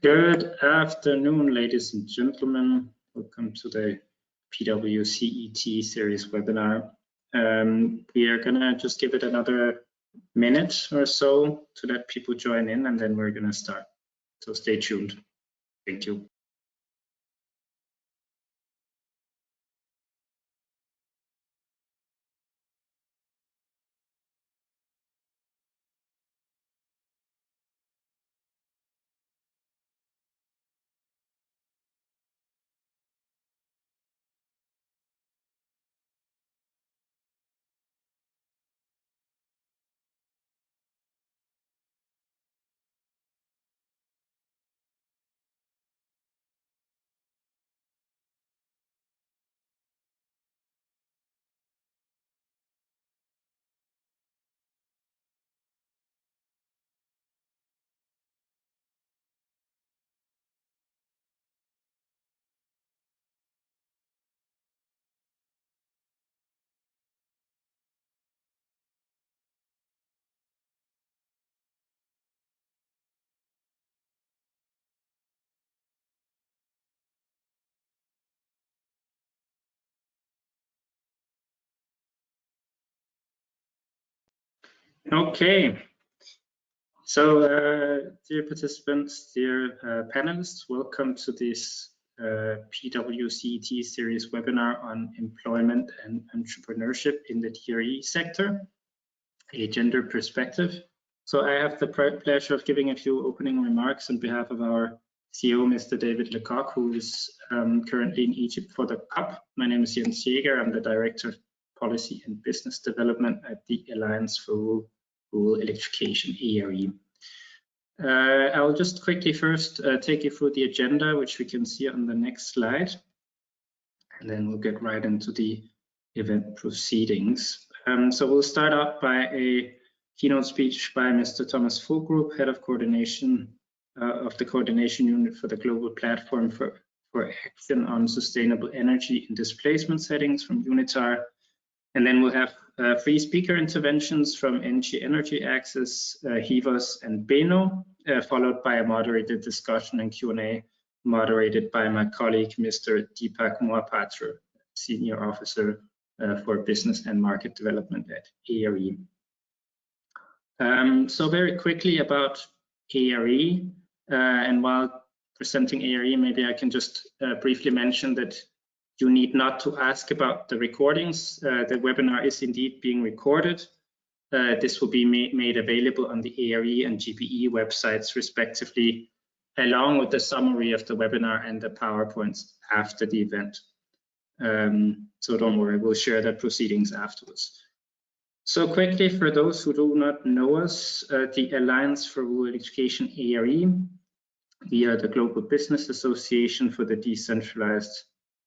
Good afternoon, ladies and gentlemen. Welcome to the PWCET series webinar. We are gonna just give it another minute or so to let people join in, and then we're gonna start. So stay tuned. Thank you. Okay, so dear participants, dear panelists, welcome to this PWCET series webinar on employment and entrepreneurship in the DRE sector, a gender perspective. So I have the pleasure of giving a few opening remarks on behalf of our CEO, Mr. David Lecoq, who is currently in Egypt for the COP. My name is Jens Jäger. I'm the Director of Policy and Business Development at the Alliance for Rural Electrification, ARE. I'll just quickly first take you through the agenda, which we can see on the next slide, and then we'll get right into the event proceedings. So we'll start out by a keynote speech by Mr. Thomas Fulgroup, Head of Coordination of the Coordination Unit for the Global Platform for Action on Sustainable Energy in Displacement Settings from UNITAR. And then we'll have 3 speaker interventions from Energy Access, HIVOS, and BENO, followed by a moderated discussion and Q&A moderated by my colleague, Mr. Deepak Mohapatra, Senior Officer for Business and Market Development at ARE. So very quickly about ARE, and while presenting ARE, maybe I can just briefly mention that you need not to ask about the recordings. The webinar is indeed being recorded. This will be made available on the ARE and GPE websites respectively, along with the summary of the webinar and the PowerPoints after the event. So don't worry, we'll share the proceedings afterwards. So quickly, for those who do not know us, the Alliance for Rural Electrification, ARE, we are the Global Business Association for the Decentralized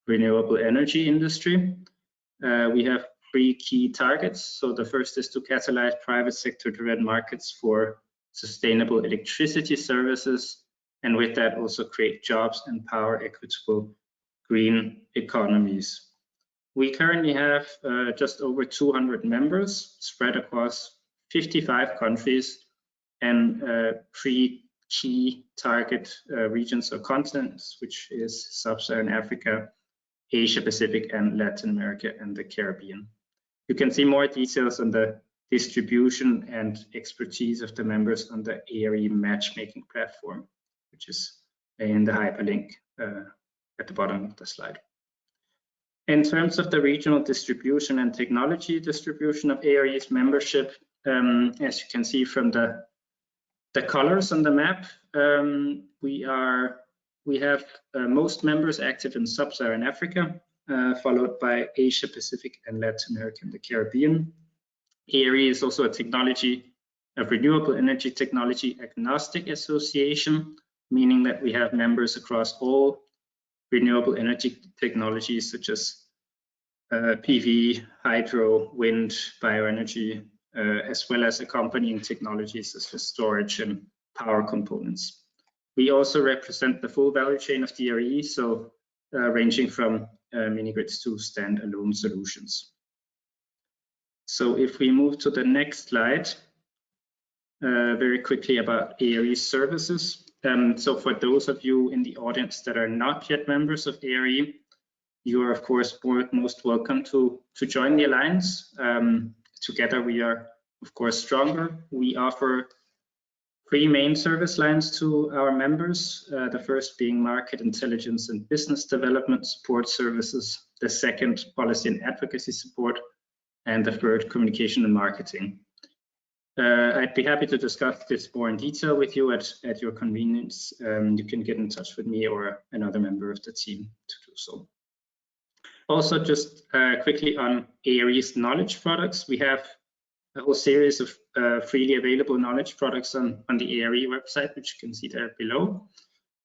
Renewable Energy Industry. We have 3 key targets. So the first is to catalyze private sector-driven markets for sustainable electricity services, and with that also create jobs and power equitable green economies. We currently have just over 200 members spread across 55 countries and 3 key target regions or continents, which is Sub-Saharan Africa, Asia Pacific, and Latin America and the Caribbean. You can see more details on the distribution and expertise of the members on the ARE matchmaking platform, which is in the hyperlink at the bottom of the slide. In terms of the regional distribution and technology distribution of ARE's membership, as you can see from the colors on the map, we have most members active in Sub-Saharan Africa, followed by Asia Pacific and Latin America and the Caribbean. ARE is also a renewable energy technology agnostic association, meaning that we have members across all renewable energy technologies such as PV, hydro, wind, bioenergy, as well as accompanying technologies such as storage and power components. We also represent the full value chain of DRE, so ranging from mini-grids to standalone solutions. So if we move to the next slide, very quickly about ARE services. So for those of you in the audience that are not yet members of ARE, you are of course most welcome to join the Alliance. Together we are of course stronger. We offer 3 main service lines to our members, the first being market intelligence and business development support services, the second policy and advocacy support, and the third communication and marketing. I'd be happy to discuss this more in detail with you at your convenience. You can get in touch with me or another member of the team to do so. Also, just quickly on ARE's knowledge products, we have a whole series of freely available knowledge products on the ARE website, which you can see there below.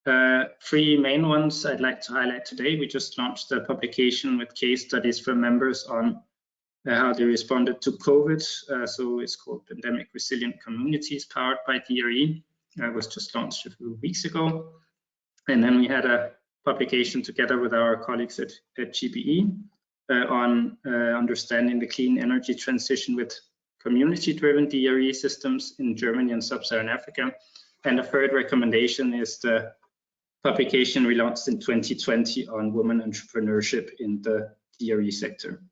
3 main ones I'd like to highlight today. We just launched a publication with case studies from members on how they responded to COVID. So it's called Pandemic Resilient Communities, powered by DRE. It was just launched a few weeks ago. And then we had a publication together with our colleagues at GPE on understanding the clean energy transition with community-driven DRE systems in Germany and Sub-Saharan Africa. And the third recommendation is the publication we launched in 2020 on women entrepreneurship in the DRE sector.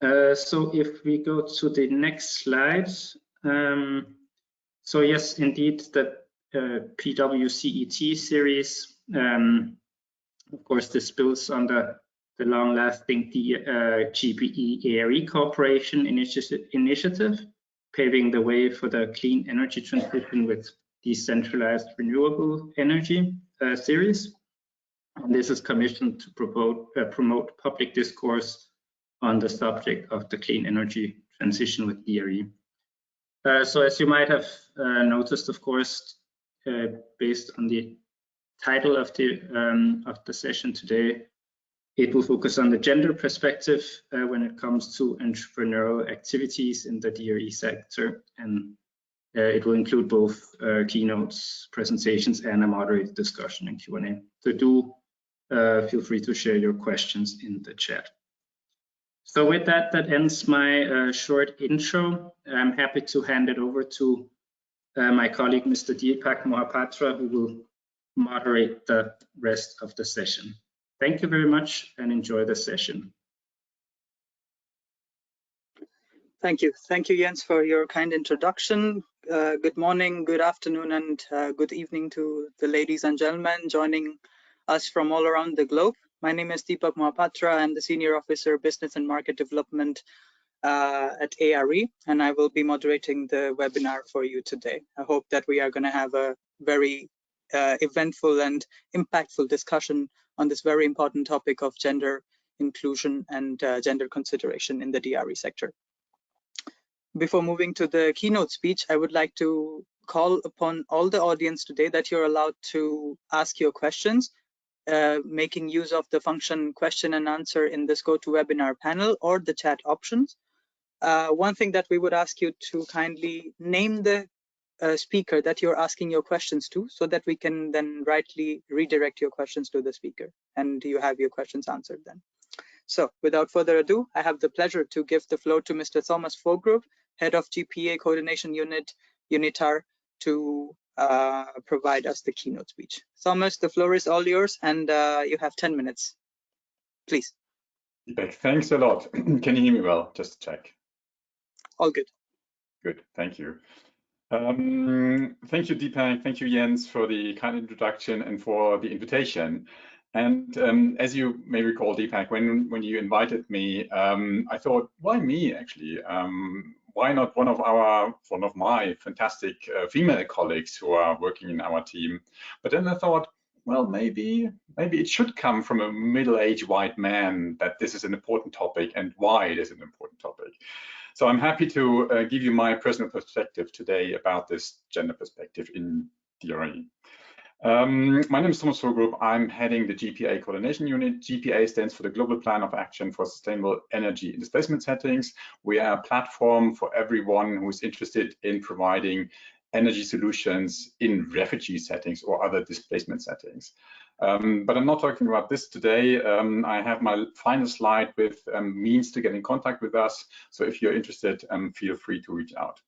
So if we go to the next slide. So yes, indeed, the PWCET series, of course, this builds on the long-lasting GPE ARE cooperation initiative, paving the way for the clean energy transition with decentralized renewable energy series. And this is commissioned to promote public discourse on the subject of the clean energy transition with DRE. So as you might have noticed, of course, based on the title of the session today, it will focus on the gender perspective when it comes to entrepreneurial activities in the DRE sector, and it will include both keynotes, presentations, and a moderated discussion and Q&A. So do feel free to share your questions in the chat. So with that, that ends my short intro. I'm happy to hand it over to my colleague, Mr. Deepak Mohapatra, who will moderate the rest of the session. Thank you very much and enjoy the session. Thank you. Thank you, Jens, for your kind introduction. Good morning, good afternoon, and good evening to the ladies and gentlemen joining us from all around the globe. My name is Deepak Mohapatra. I'm the Senior Officer, Business and Market Development at ARE, and I will be moderating the webinar for you today. I hope that we are going to have a very eventful and impactful discussion on this very important topic of gender inclusion and gender consideration in the DRE sector. Before moving to the keynote speech, I would like to call upon all the audience today that you're allowed to ask your questions, making use of the function question and answer in this GoToWebinar panel or the chat options. One thing that we would ask you to kindly name the speaker that you're asking your questions to, so that we can then rightly redirect your questions to the speaker and you have your questions answered then. So without further ado, I have the pleasure to give the floor to Mr. Thomas Vogrup, Head of GPA Coordination Unit, UNITAR, to provide us the keynote speech. Thomas, the floor is all yours, and you have 10 minutes. Please. Thanks a lot. Can you hear me well? Just to check. All good. Good, thank you. Thank you, Deepak. Thank you, Jens, for the kind introduction and for the invitation. And as you may recall, Deepak, when you invited me, I thought, why me actually? Why not one of my fantastic female colleagues who are working in our team? But then I thought, well, maybe it should come from a middle-aged white man that this is an important topic and why it is an important topic. So I'm happy to give you my personal perspective today about this gender perspective in DRE. My name is Thomas Vogrup. I'm heading the GPA Coordination Unit. GPA stands for the Global Plan of Action for Sustainable Energy in Displacement Settings. We are a platform for everyone who is interested in providing energy solutions in refugee settings or other displacement settings. But I'm not talking about this today. I have my final slide with means to get in contact with us. So if you're interested, feel free to reach out.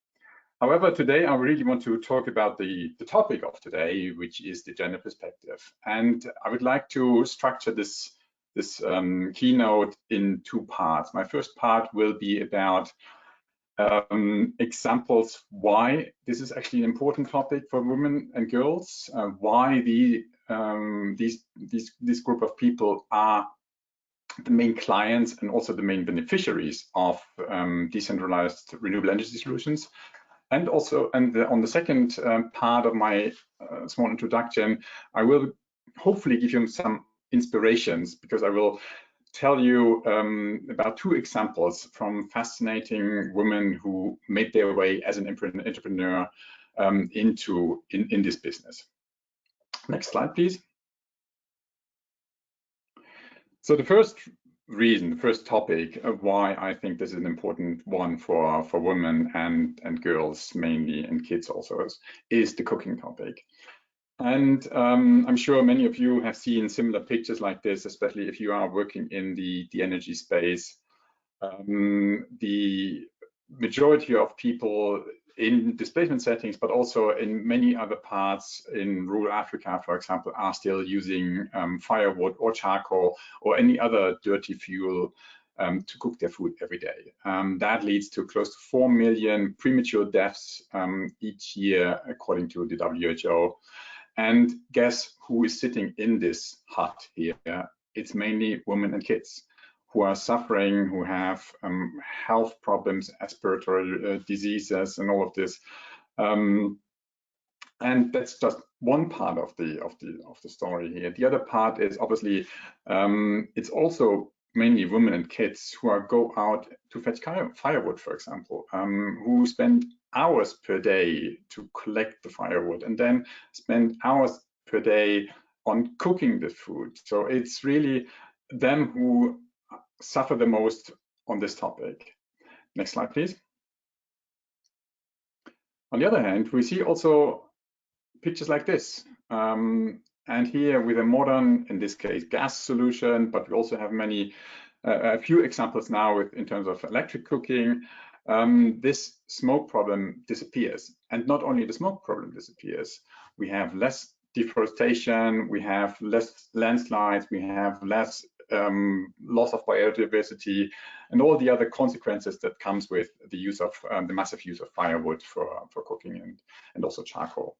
However, today I really want to talk about the topic of today, which is the gender perspective. And I would like to structure this keynote in two parts. My first part will be about examples why this is actually an important topic for women and girls, why this group of people are the main clients and also the main beneficiaries of decentralized renewable energy solutions. And also, on the second part of my small introduction, I will hopefully give you some inspirations, because I will tell you about two examples from fascinating women who made their way as an entrepreneur in this business. Next slide, please. So the first reason, the first topic of why I think this is an important one for women and girls mainly, and kids also, is the cooking topic. And I'm sure many of you have seen similar pictures like this, especially if you are working in the energy space. The majority of people in displacement settings, but also in many other parts in rural Africa, for example, are still using firewood or charcoal or any other dirty fuel to cook their food every day. That leads to close to 4 million premature deaths each year, according to the WHO. And guess who is sitting in this hut here? It's mainly women and kids who are suffering, who have health problems, respiratory diseases, and all of this. And that's just one part of the story here. The other part is obviously it's also mainly women and kids who go out to fetch firewood, for example, who spend hours per day to collect the firewood and then spend hours per day on cooking the food. So it's really them who suffer the most on this topic. Next slide, please. On the other hand, we see also pictures like this. And here with a modern, in this case, gas solution, but we also have a few examples now in terms of electric cooking. This smoke problem disappears. And not only the smoke problem disappears, we have less deforestation, we have less landslides, we have less loss of biodiversity, and all the other consequences that comes with the use of the massive use of firewood for cooking and also charcoal.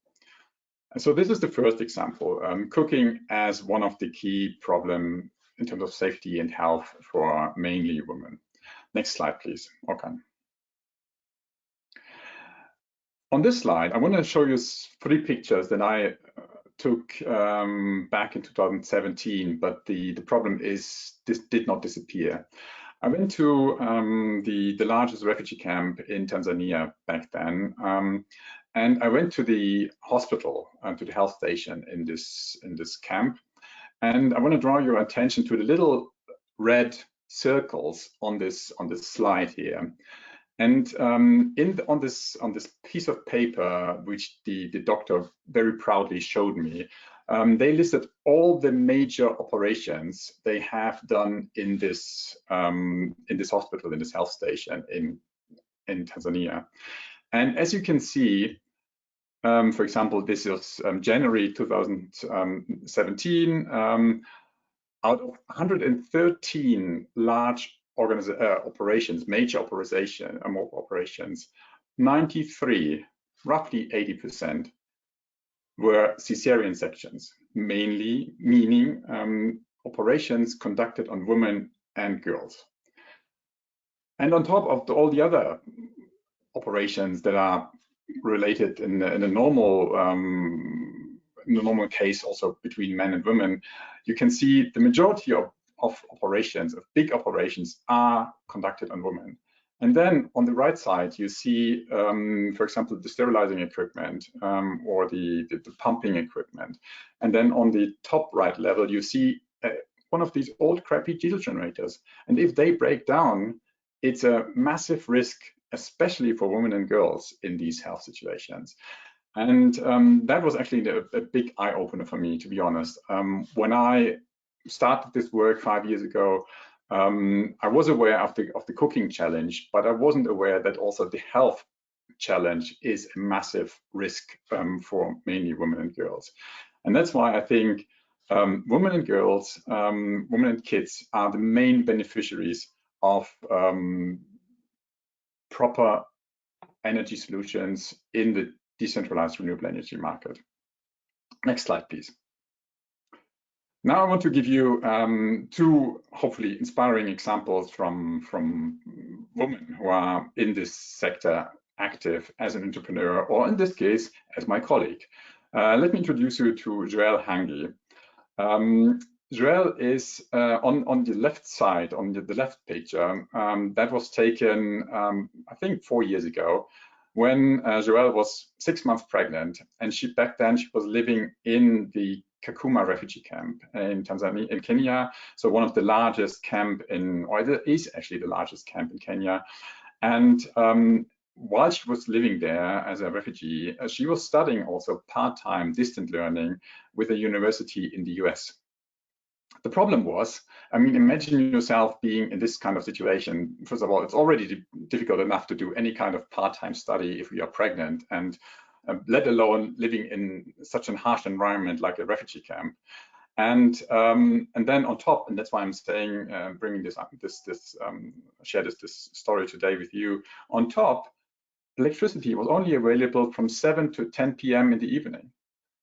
So this is the first example, cooking as one of the key problems in terms of safety and health for mainly women. Next slide, please. Okay. On this slide, I want to show you 3 pictures that I took back in 2017, but the problem is this did not disappear. I went to the largest refugee camp in Tanzania back then, and I went to the hospital, to the health station in this camp. And I want to draw your attention to the little red circles on this slide here. And on this piece of paper, which the doctor very proudly showed me, they listed all the major operations they have done in this hospital, in this health station in Tanzania. And as you can see, for example, this is January 2017. Out of 113 large operations, major operations, 93, roughly 80%, were cesarean sections, mainly meaning operations conducted on women and girls. And on top of all the other operations that are related in a normal case, also between men and women, you can see the majority of operations, of big operations, are conducted on women. And then on the right side, you see, for example, the sterilizing equipment or the pumping equipment. And then on the top right level, you see one of these old crappy diesel generators. And if they break down, it's a massive risk, especially for women and girls in these health situations. And that was actually a big eye-opener for me, to be honest. When I started this work 5 years ago, I was aware of the cooking challenge, but I wasn't aware that also the health challenge is a massive risk for mainly women and girls. And that's why I think women and girls, women and kids are the main beneficiaries of proper energy solutions in the decentralized renewable energy market. Next slide, please. Now I want to give you two hopefully inspiring examples from women who are in this sector active as an entrepreneur, or in this case, as my colleague. Let me introduce you to Joelle Hangi. Joelle is on the left side, on the left picture. That was taken, I think, 4 years ago, when Joelle was 6 months pregnant, and back then she was living in the Kakuma refugee camp in Tanzania, in Kenya. So one of the largest camp or it is actually the largest camp in Kenya. And while she was living there as a refugee, she was studying also part-time distant learning with a university in the US. The problem was, I mean, imagine yourself being in this kind of situation. First of all, it's already difficult enough to do any kind of part-time study if you are pregnant, and let alone living in such a harsh environment like a refugee camp. And then on top, and that's why I'm saying, bringing this up, share this story today with you. On top, electricity was only available from 7 to 10 p.m. in the evening.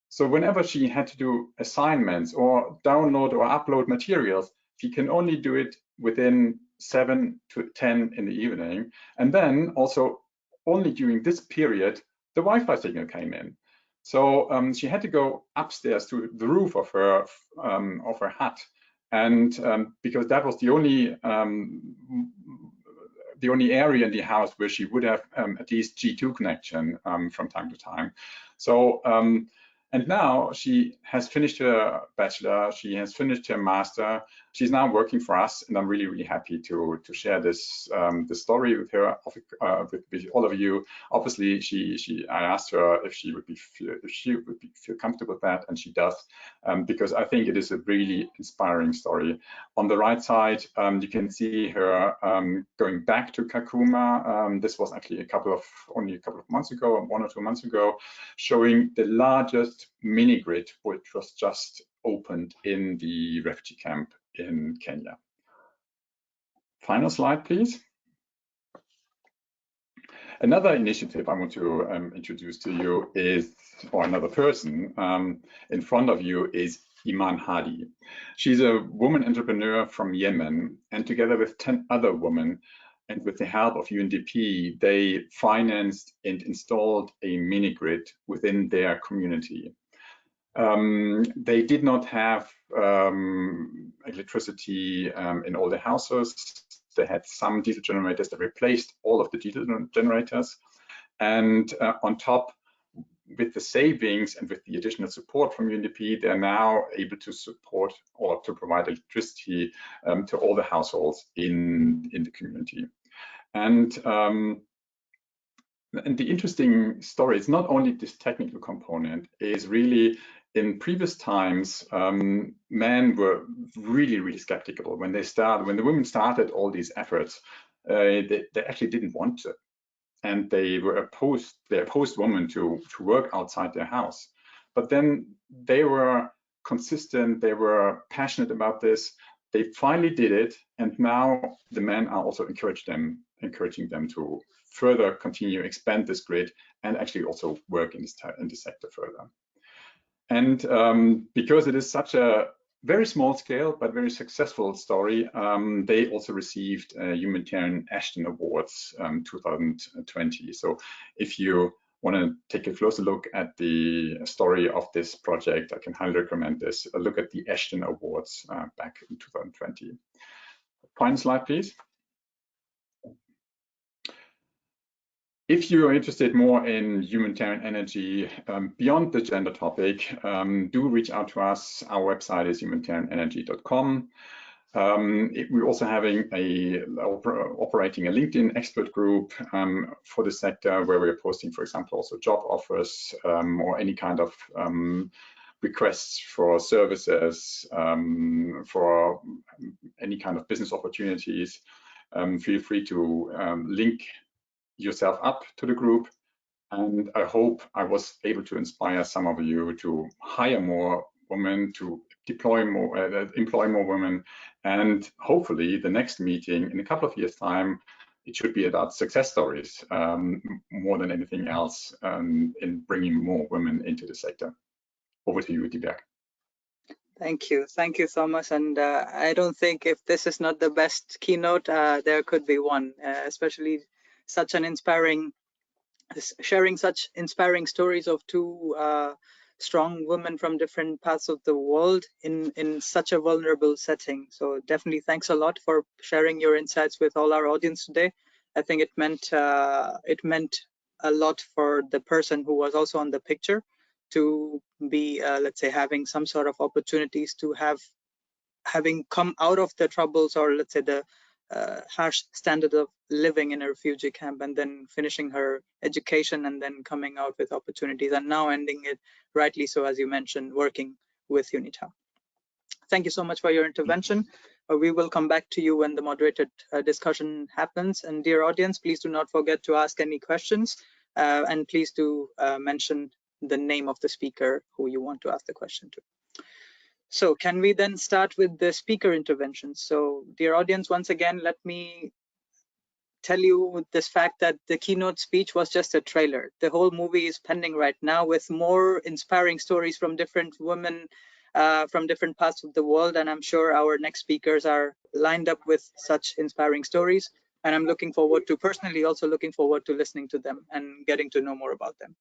So whenever she had to do assignments or download or upload materials, she can only do it within 7 to 10 in the evening. And then also only during this period, the Wi-Fi signal came in. So she had to go upstairs to the roof of her hut, and because that was the only area in the house where she would have at least G2 connection from time to time. So and now she has finished her bachelor, she has finished her master, she's now working for us, and I'm really, really happy to share this story with her, with all of you. Obviously, I asked her if she would feel comfortable with that, and she does, because I think it is a really inspiring story. On the right side, you can see her going back to Kakuma. This was actually only a couple of months ago, 1 or 2 months ago, showing the largest mini grid which was just opened in the refugee camp in Kenya. Final slide, please. Another initiative I want to introduce to you is, or another person in front of you is Iman Hadi. She's a woman entrepreneur from Yemen, and together with 10 other women and with the help of UNDP, they financed and installed a mini grid within their community. They did not have electricity in all the houses. They had some diesel generators that replaced all of the diesel generators. And on top, with the savings and with the additional support from UNDP, they're now able to support or to provide electricity to all the households in the community. And the interesting story is not only this technical component, is really in previous times, men were really, really skeptical when the women started all these efforts. They actually didn't want to, and they opposed women to work outside their house. But then they were consistent, they were passionate about this. They finally did it, and now the men are also encouraging them to further continue, expand this grid, and actually also work in this sector further. And because it is such a very small scale but very successful story, they also received Humanitarian Ashton Awards 2020. So if you want to take a closer look at the story of this project, I can highly recommend this. A look at the Ashton Awards back in 2020. Final slide, please. If you are interested more in humanitarian energy beyond the gender topic, do reach out to us. Our website is humanitarianenergy.com. We're also operating a LinkedIn expert group for the sector, where we're posting, for example, also job offers or any kind of requests for services, for any kind of business opportunities. Feel free to link yourself up to the group. And I hope I was able to inspire some of you to hire more women, to employ more women, and hopefully the next meeting in a couple of years' time, it should be about success stories more than anything else in bringing more women into the sector. Over to you, Deepak. Thank you, Thomas. And I don't think if this is not the best keynote, there could be one, especially such an inspiring, sharing such inspiring stories of two strong women from different parts of the world in such a vulnerable setting. So definitely thanks a lot for sharing your insights with all our audience today. I think it meant a lot for the person who was also on the picture to be, let's say, having some sort of opportunities to having come out of the troubles, or let's say the harsh standard of living in a refugee camp, and then finishing her education and then coming out with opportunities, and now ending it rightly so, as you mentioned, working with UNITA. Thank you so much for your intervention. We will come back to you when the moderated discussion happens. And dear audience, please do not forget to ask any questions, and please do mention the name of the speaker who you want to ask the question to. So can we then start with the speaker interventions? So dear audience, once again, let me tell you this fact that the keynote speech was just a trailer. The whole movie is pending right now with more inspiring stories from different women from different parts of the world. And I'm sure our next speakers are lined up with such inspiring stories. And I'm looking forward to, personally also looking forward to listening to them and getting to know more about them.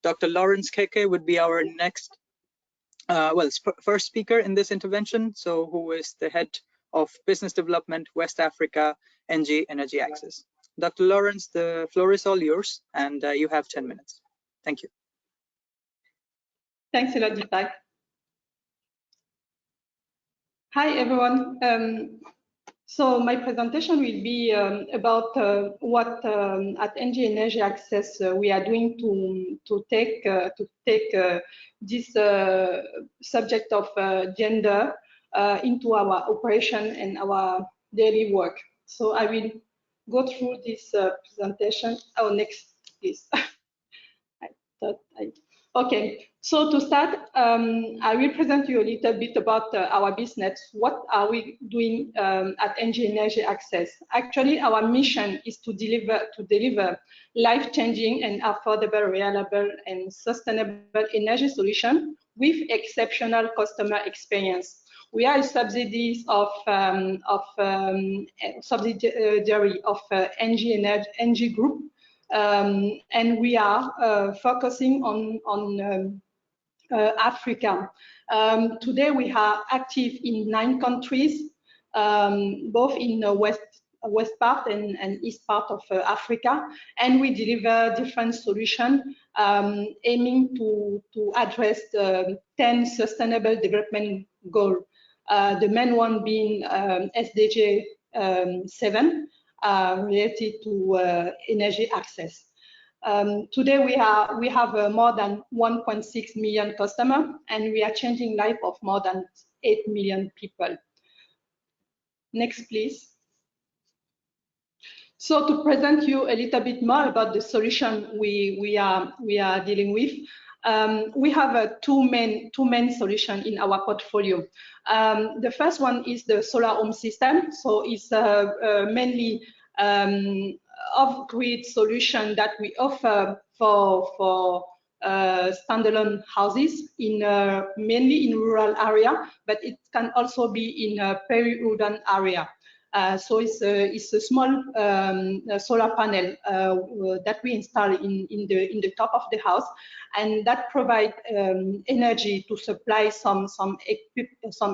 Dr. Lawrence Keke would be our next first speaker in this intervention, so who is the head of business development, West Africa, NG Energy Access. Dr. Lawrence, the floor is all yours, and you have 10 minutes. Thank you. Thanks a lot, Deepak. Hi, everyone. So my presentation will be about what at NG Energy Access we are doing to take this subject of gender into our operation and our daily work. So I will go through this presentation. Oh, next, please. Okay, so to start, I will present you a little bit about our business. What are we doing at NG Energy Access? Actually, our mission is to deliver life-changing and affordable, reliable, and sustainable energy solution with exceptional customer experience. We are a subsidiary of NG Group. And we are focusing on Africa. Today we are active in 9 countries, both in the west part and east part of Africa, and we deliver different solutions aiming to address the 10 sustainable development goals. The main one being SDG 7. Related to energy access. Today we have more than 1.6 million customers, and we are changing life of more than 8 million people. Next, please. So to present you a little bit more about the solution we are dealing with. We have two main solutions in our portfolio. The first one is the solar home system. So it's mainly off-grid solution that we offer for standalone houses in mainly in rural area, but it can also be in a peri-urban area. So it's a small solar panel that we install in the top of the house, and that provide energy to supply some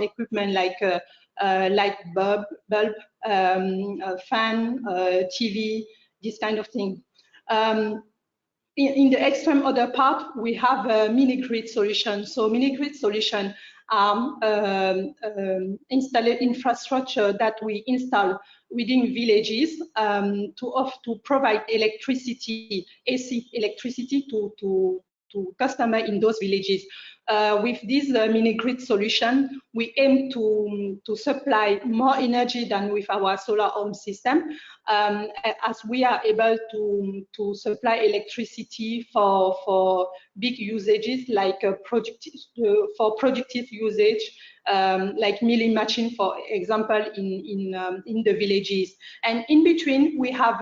equipment like light bulb, fan, TV, this kind of thing. In the extreme other part, we have a mini grid solution. So mini grid solution install infrastructure that we install within villages to provide electricity, AC electricity to customers in those villages. With this mini grid solution, we aim to supply more energy than with our solar home system, as we are able to supply electricity for big usages like for productive usage, like milling machine, for example, in the villages. And in between, we have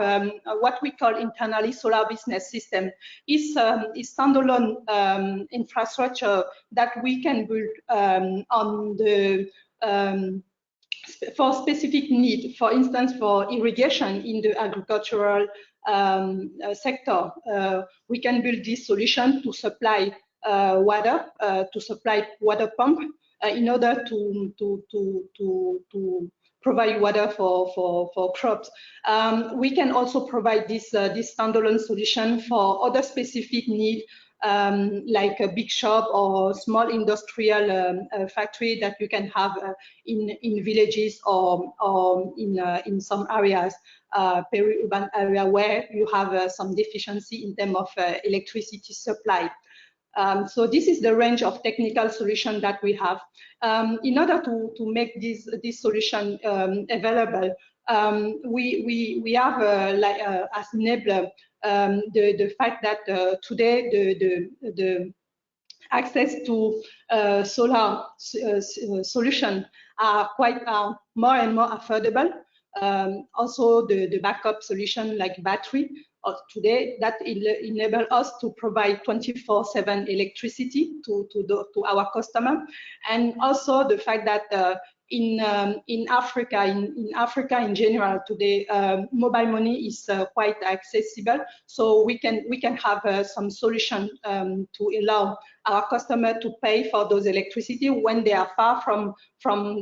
what we call internally solar business system. Is standalone infrastructure that we can build on the for specific need, for instance, for irrigation in the agricultural sector. We can build this solution to supply water, to supply water pump in order to provide water for crops. We can also provide this standalone solution for other specific needs, like a big shop or small industrial factory that you can have in villages or in some areas, peri-urban area where you have some deficiency in terms of electricity supply. So this is the range of technical solution that we have. In order to make this solution available, we have as enabler the fact that today the access to solar solution are quite more and more affordable. Also the backup solution like battery today that enable us to provide 24/7 electricity to our customer, and also the fact that in Africa in general today, mobile money is quite accessible, so we can have some solution to allow our customer to pay for those electricity when they are far from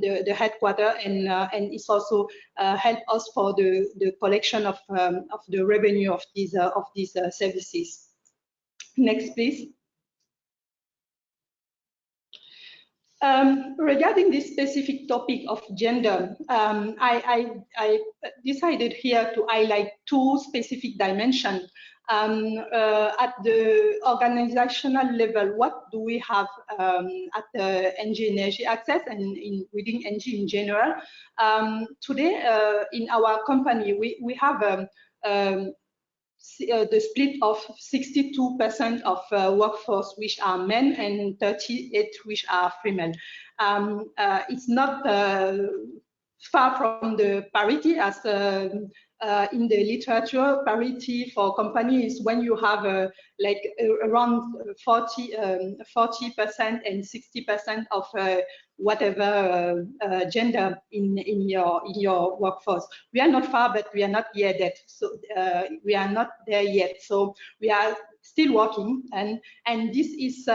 the headquarters, and it's also help us for the collection of the revenue of these services. Next, please. Regarding this specific topic of gender, I decided here to highlight two specific dimensions. At the organizational level, what do we have at the NG Energy Access and within NG in general? Today, in our company, we have the split of 62% of workforce which are men and 38% which are female. It's not far from the parity, as in the literature. Parity for company is when you have like around 40% and 60% of whatever gender in your workforce. We are not far, but we are not yet that. So we are not there yet. So we are still working, and this is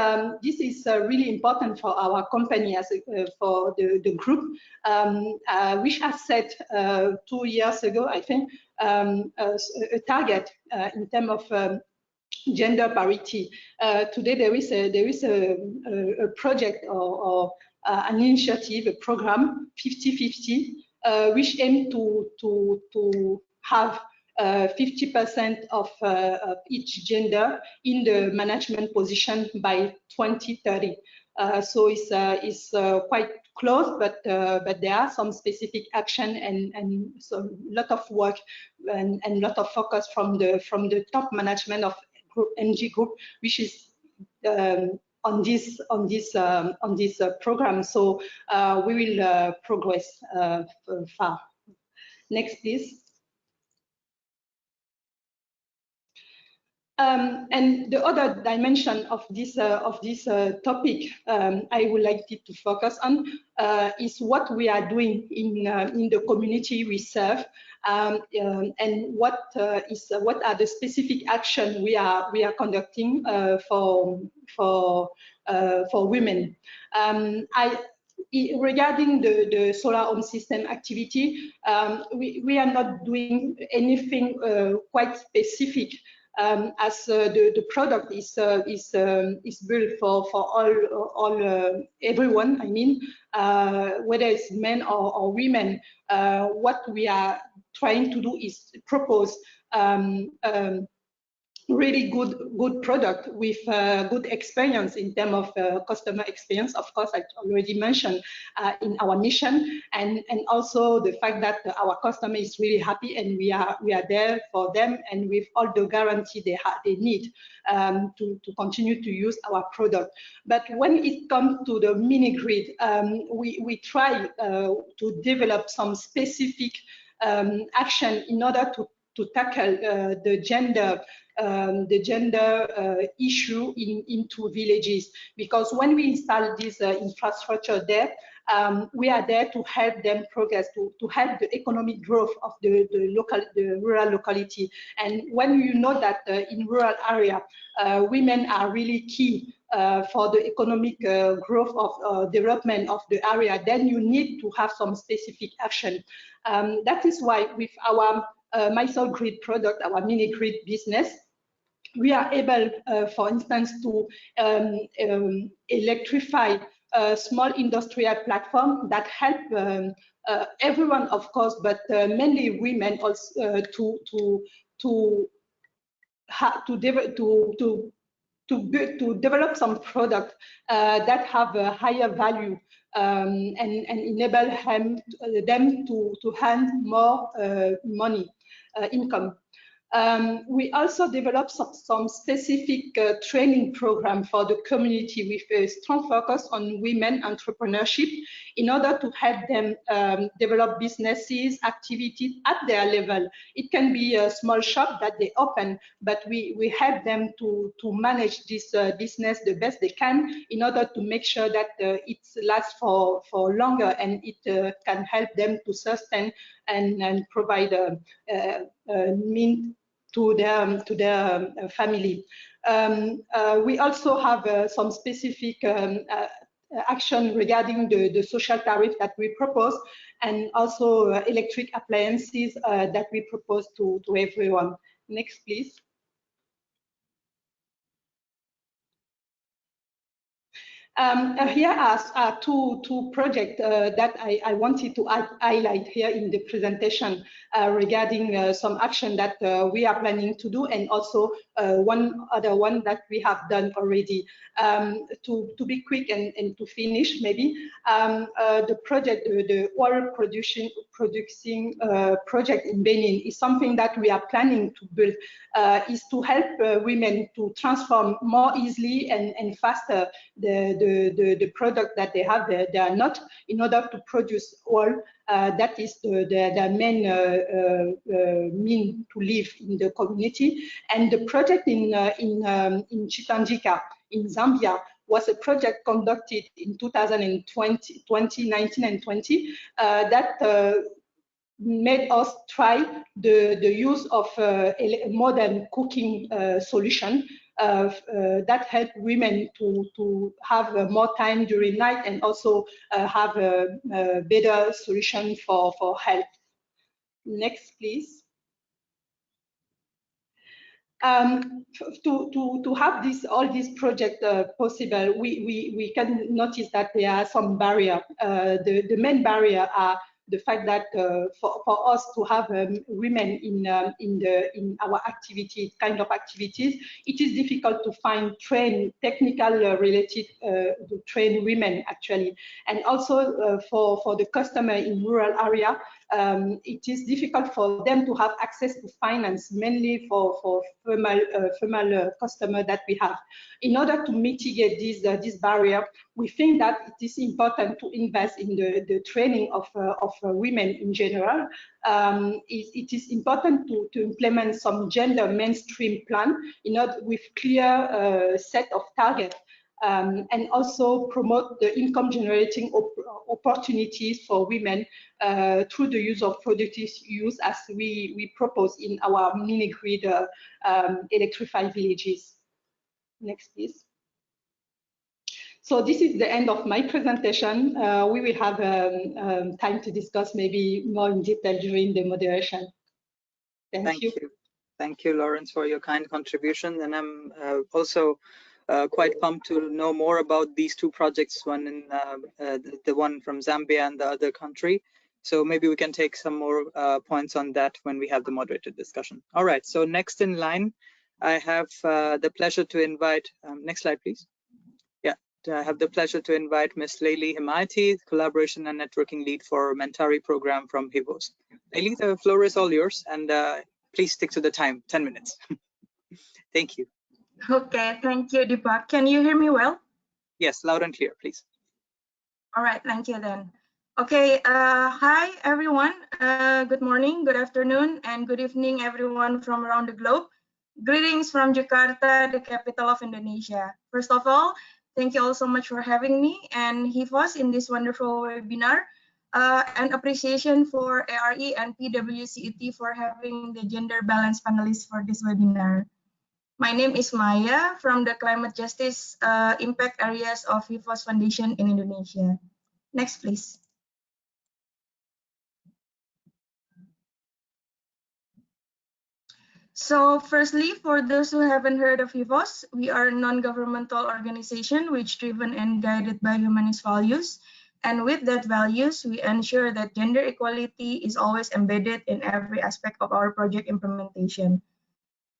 really important for our company as for the group, which has set 2 years ago, I think, a target in terms of gender parity. Today there is a project or an initiative, a program 50-50, which aim to have 50% of each gender in the management position by 2030. So it's quite close, but there are some specific action and some lot of work and lot of focus from the top management of Group NG Group, which is on this program. So we will progress far. Next, please. And the other dimension of this topic I would like it to focus on is what we are doing in the community we serve, and what are the specific action we are conducting for women. Regarding the solar home system activity, we are not doing anything quite specific. As the product is built for all everyone. I mean, whether it's men or women. What we are trying to do is propose really good product with good experience in terms of customer experience. Of course, I already mentioned in our mission, and also the fact that our customer is really happy, and we are there for them, and with all the guarantee they need to continue to use our product. But when it comes to the mini grid, we try to develop some specific action in order to tackle the gender issue into villages, because when we install this infrastructure there, we are there to help them progress, to help the economic growth of the rural locality. And when you know that in rural area, women are really key for the economic growth of development of the area, then you need to have some specific action. That is why with our MySol Grid product, our mini grid business, we are able, for instance, to electrify a small industrial platform that help everyone, of course, but mainly women also to develop some product that have a higher value and enable them to earn more money, income. We also developed some specific training program for the community with a strong focus on women entrepreneurship in order to help them develop businesses, activities at their level. It can be a small shop that they open, but we help them to manage this business the best they can in order to make sure that it lasts for longer, and it can help them to sustain and provide means to their family. We also have some specific action regarding the social tariff that we propose, and also electric appliances that we propose to everyone. Next, please. Here are two projects that I wanted to highlight here in the presentation regarding some action that we are planning to do, and also one other one that we have done already. To be quick and to finish, maybe the project, the oil producing project in Benin, is something that we are planning to build, is to help women to transform more easily and faster the product that they have there. They are not, in order to produce oil, that is the main mean to live in the community. And the project in Chitangika in Zambia was a project conducted in 2019 and 20 that made us try the use of a modern cooking solution that help women to have more time during night, and also have a better solution for health. Next, please. To have all these projects possible, we can notice that there are some barriers. The main barrier are the fact that for us to have women in our activities, kind of activities, it is difficult to find technical related to train women actually, and also for the customer in rural area. It is difficult for them to have access to finance, mainly for female customer that we have. In order to mitigate this barrier, we think that it is important to invest in the training of women in general. It is important to implement some gender mainstream plan with clear set of targets. And also promote the income generating opportunities for women through the use of productive use, as we propose in our mini grid electrified villages. Next, please. So this is the end of my presentation. We will have time to discuss maybe more in detail during the moderation. Thank you. Thank you, Lawrence, for your kind contribution. And I'm also quite pumped to know more about these two projects, one in the one from Zambia and the other country. So maybe we can take some more points on that when we have the moderated discussion. All right, so next in line, I have the pleasure to invite, next slide, please. Yeah, I have the pleasure to invite Ms. Layli Himayati, Collaboration and Networking Lead for Mentari Program from HIVOS. Layli, the floor is all yours, and please stick to the time, 10 minutes. Thank you. Okay, thank you, Deepak. Can you hear me well? Yes, loud and clear, please. All right, thank you then. Okay, hi everyone. Good morning, good afternoon, and good evening everyone from around the globe. Greetings from Jakarta, the capital of Indonesia. First of all, thank you all so much for having me and HIVOS in this wonderful webinar. And appreciation for ARE and PWCET for having the gender balance panelists for this webinar. My name is Maya from the Climate Justice Impact Areas of HIVOS Foundation in Indonesia. Next, please. So firstly, for those who haven't heard of HIVOS, we are a non-governmental organization which driven and guided by humanist values. And with that values, we ensure that gender equality is always embedded in every aspect of our project implementation.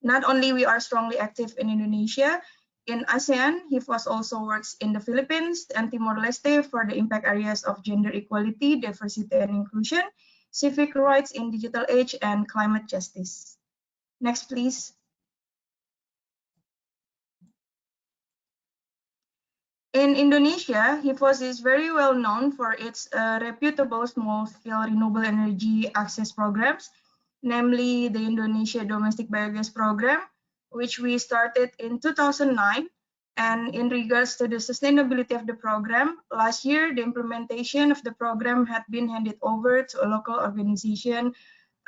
Not only we are strongly active in Indonesia, in ASEAN, HIVOS also works in the Philippines and Timor-Leste for the impact areas of gender equality, diversity and inclusion, civic rights in digital age, and climate justice. Next, please. In Indonesia, HIVOS is very well known for its reputable small-scale renewable energy access programs, namely the Indonesia Domestic Biogas Program, which we started in 2009. And in regards to the sustainability of the program, last year, the implementation of the program had been handed over to a local organization,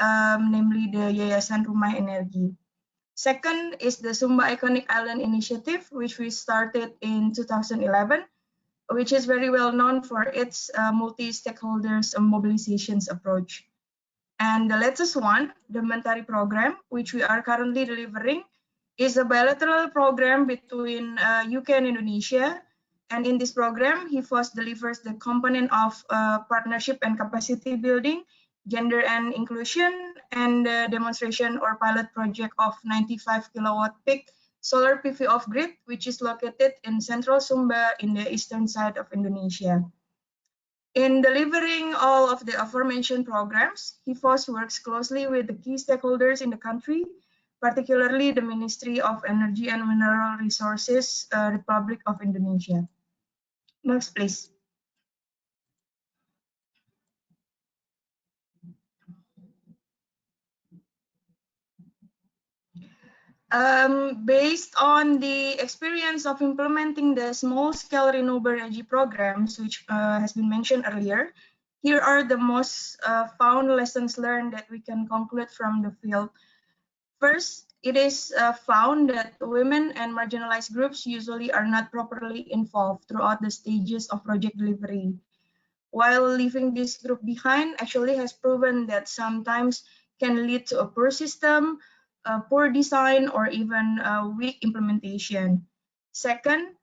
namely the Yayasan Rumah Energi. Second is the Sumba Iconic Island Initiative, which we started in 2011, which is very well known for its multi-stakeholders mobilizations approach. And the latest one, the Mentari program, which we are currently delivering, is a bilateral program between UK and Indonesia. And in this program, HIVOS delivers the component of partnership and capacity building, gender and inclusion, and the demonstration or pilot project of 95 kilowatt peak solar PV off-grid, which is located in central Sumba in the eastern side of Indonesia. In delivering all of the aforementioned programs, HIVOS works closely with the key stakeholders in the country, particularly the Ministry of Energy and Mineral Resources, Republic of Indonesia. Next, please. Based on the experience of implementing the small-scale renewable energy programs, which has been mentioned earlier, here are the most found lessons learned that we can conclude from the field. First, it is found that women and marginalized groups usually are not properly involved throughout the stages of project delivery. While leaving this group behind actually has proven that sometimes can lead to a poor system, poor design, or even weak implementation. Second,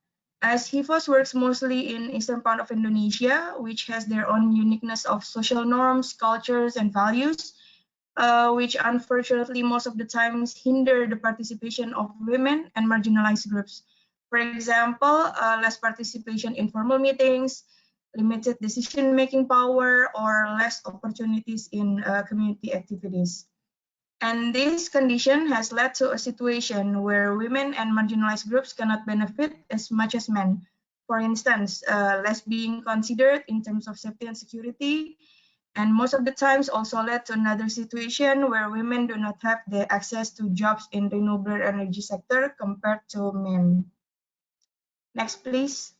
as HIVOS works mostly in eastern part of Indonesia, which has their own uniqueness of social norms, cultures, and values, which unfortunately most of the times hinder the participation of women and marginalized groups. For example, less participation in formal meetings, limited decision-making power, or less opportunities in community activities. And this condition has led to a situation where women and marginalized groups cannot benefit as much as men. For instance, less being considered in terms of safety and security, and most of the times also led to another situation where women do not have the access to jobs in the renewable energy sector compared to men. Next, please.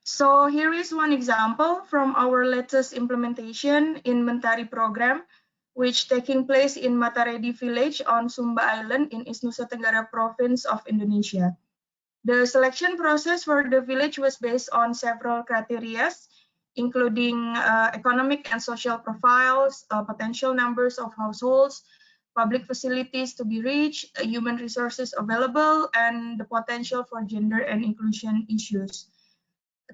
So here is one example from our latest implementation in Mentari program, which taking place in Mataredi village on Sumba Island in East Nusa Tenggara province of Indonesia. The selection process for the village was based on several criteria, including economic and social profiles, potential numbers of households, public facilities to be reached, human resources available, and the potential for gender and inclusion issues.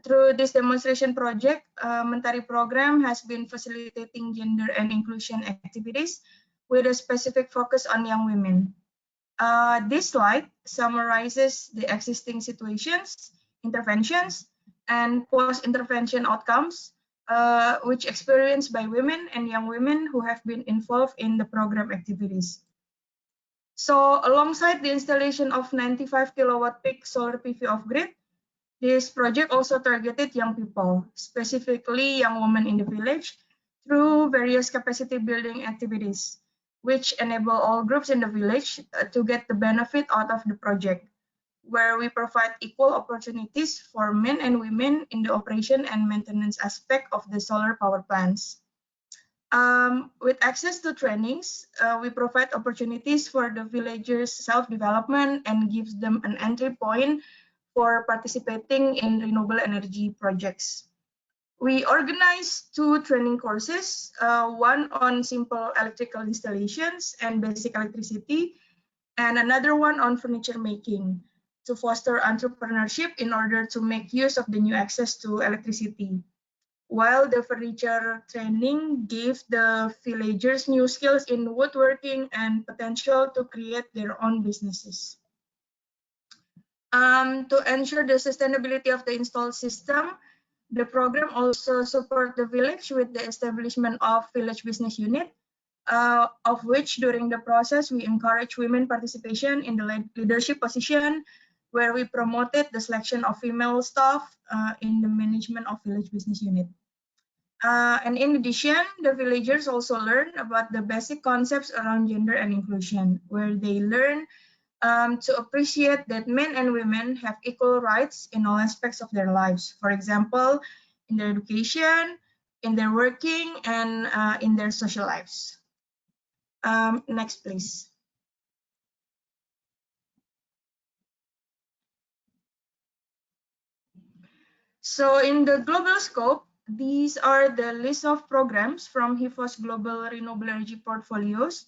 Through this demonstration project, Mentari program has been facilitating gender and inclusion activities with a specific focus on young women. This slide summarizes the existing situations, interventions, and post-intervention outcomes which experienced by women and young women who have been involved in the program activities. So alongside the installation of 95 kilowatt peak solar PV off-grid, this project also targeted young people, specifically young women in the village, through various capacity building activities, which enable all groups in the village to get the benefit out of the project, where we provide equal opportunities for men and women in the operation and maintenance aspect of the solar power plants. With access to trainings, we provide opportunities for the villagers' self-development and gives them an entry point for participating in renewable energy projects. We organized 2 training courses, one on simple electrical installations and basic electricity, and another one on furniture making to foster entrepreneurship in order to make use of the new access to electricity. While the furniture training gave the villagers new skills in woodworking and potential to create their own businesses. To ensure the sustainability of the installed system, the program also supports the village with the establishment of village business unit, of which during the process we encourage women participation in the leadership position, where we promoted the selection of female staff in the management of village business unit. And in addition, the villagers also learn about the basic concepts around gender and inclusion, where they learn to appreciate that men and women have equal rights in all aspects of their lives. For example, in their education, in their working, and in their social lives. Next, please. So in the global scope, these are the list of programs from HIFO's global renewable energy portfolios.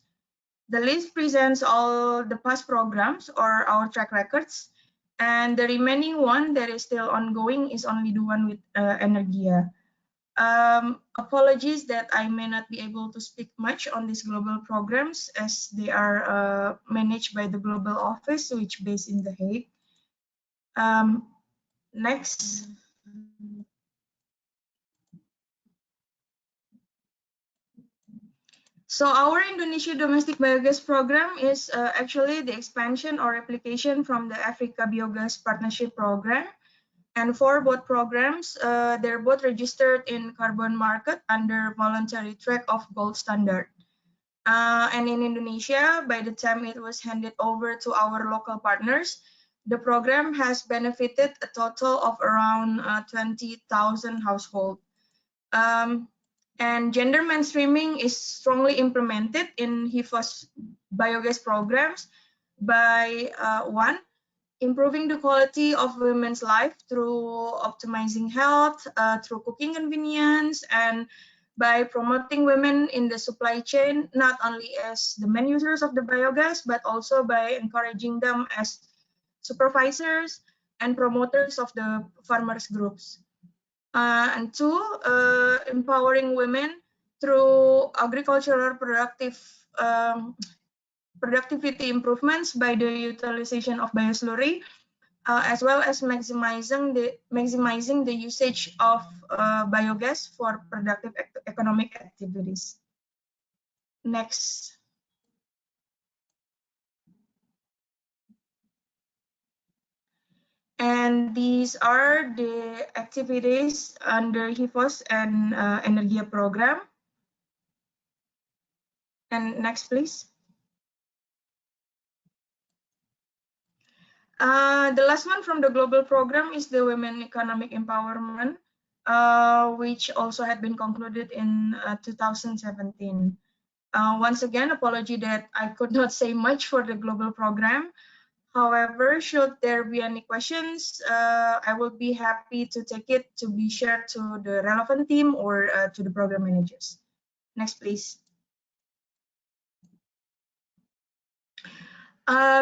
The list presents all the past programs or our track records, and the remaining one that is still ongoing is only the one with Energia. Apologies that I may not be able to speak much on these global programs as they are managed by the global office, which is based in The Hague. Next. So our Indonesia domestic biogas program is actually the expansion or replication from the Africa Biogas Partnership Program. And for both programs, they're both registered in carbon market under voluntary track of gold standard. And in Indonesia, by the time it was handed over to our local partners, the program has benefited a total of around 20,000 households. And gender mainstreaming is strongly implemented in HIFO's biogas programs by one, improving the quality of women's life through optimizing health, through cooking convenience, and by promoting women in the supply chain, not only as the main users of the biogas, but also by encouraging them as supervisors and promoters of the farmers groups. And two, empowering women through agricultural productivity improvements by the utilization of bioslurry, as well as maximizing the usage of biogas for productive economic activities. Next. And these are the activities under HIFO's and Energia program. And next, please. The last one from the global program is the Women Economic Empowerment, which also had been concluded in 2017. Once again, apology that I could not say much for the global program. However, should there be any questions, I will be happy to take it to be shared to the relevant team or to the program managers. Next, please.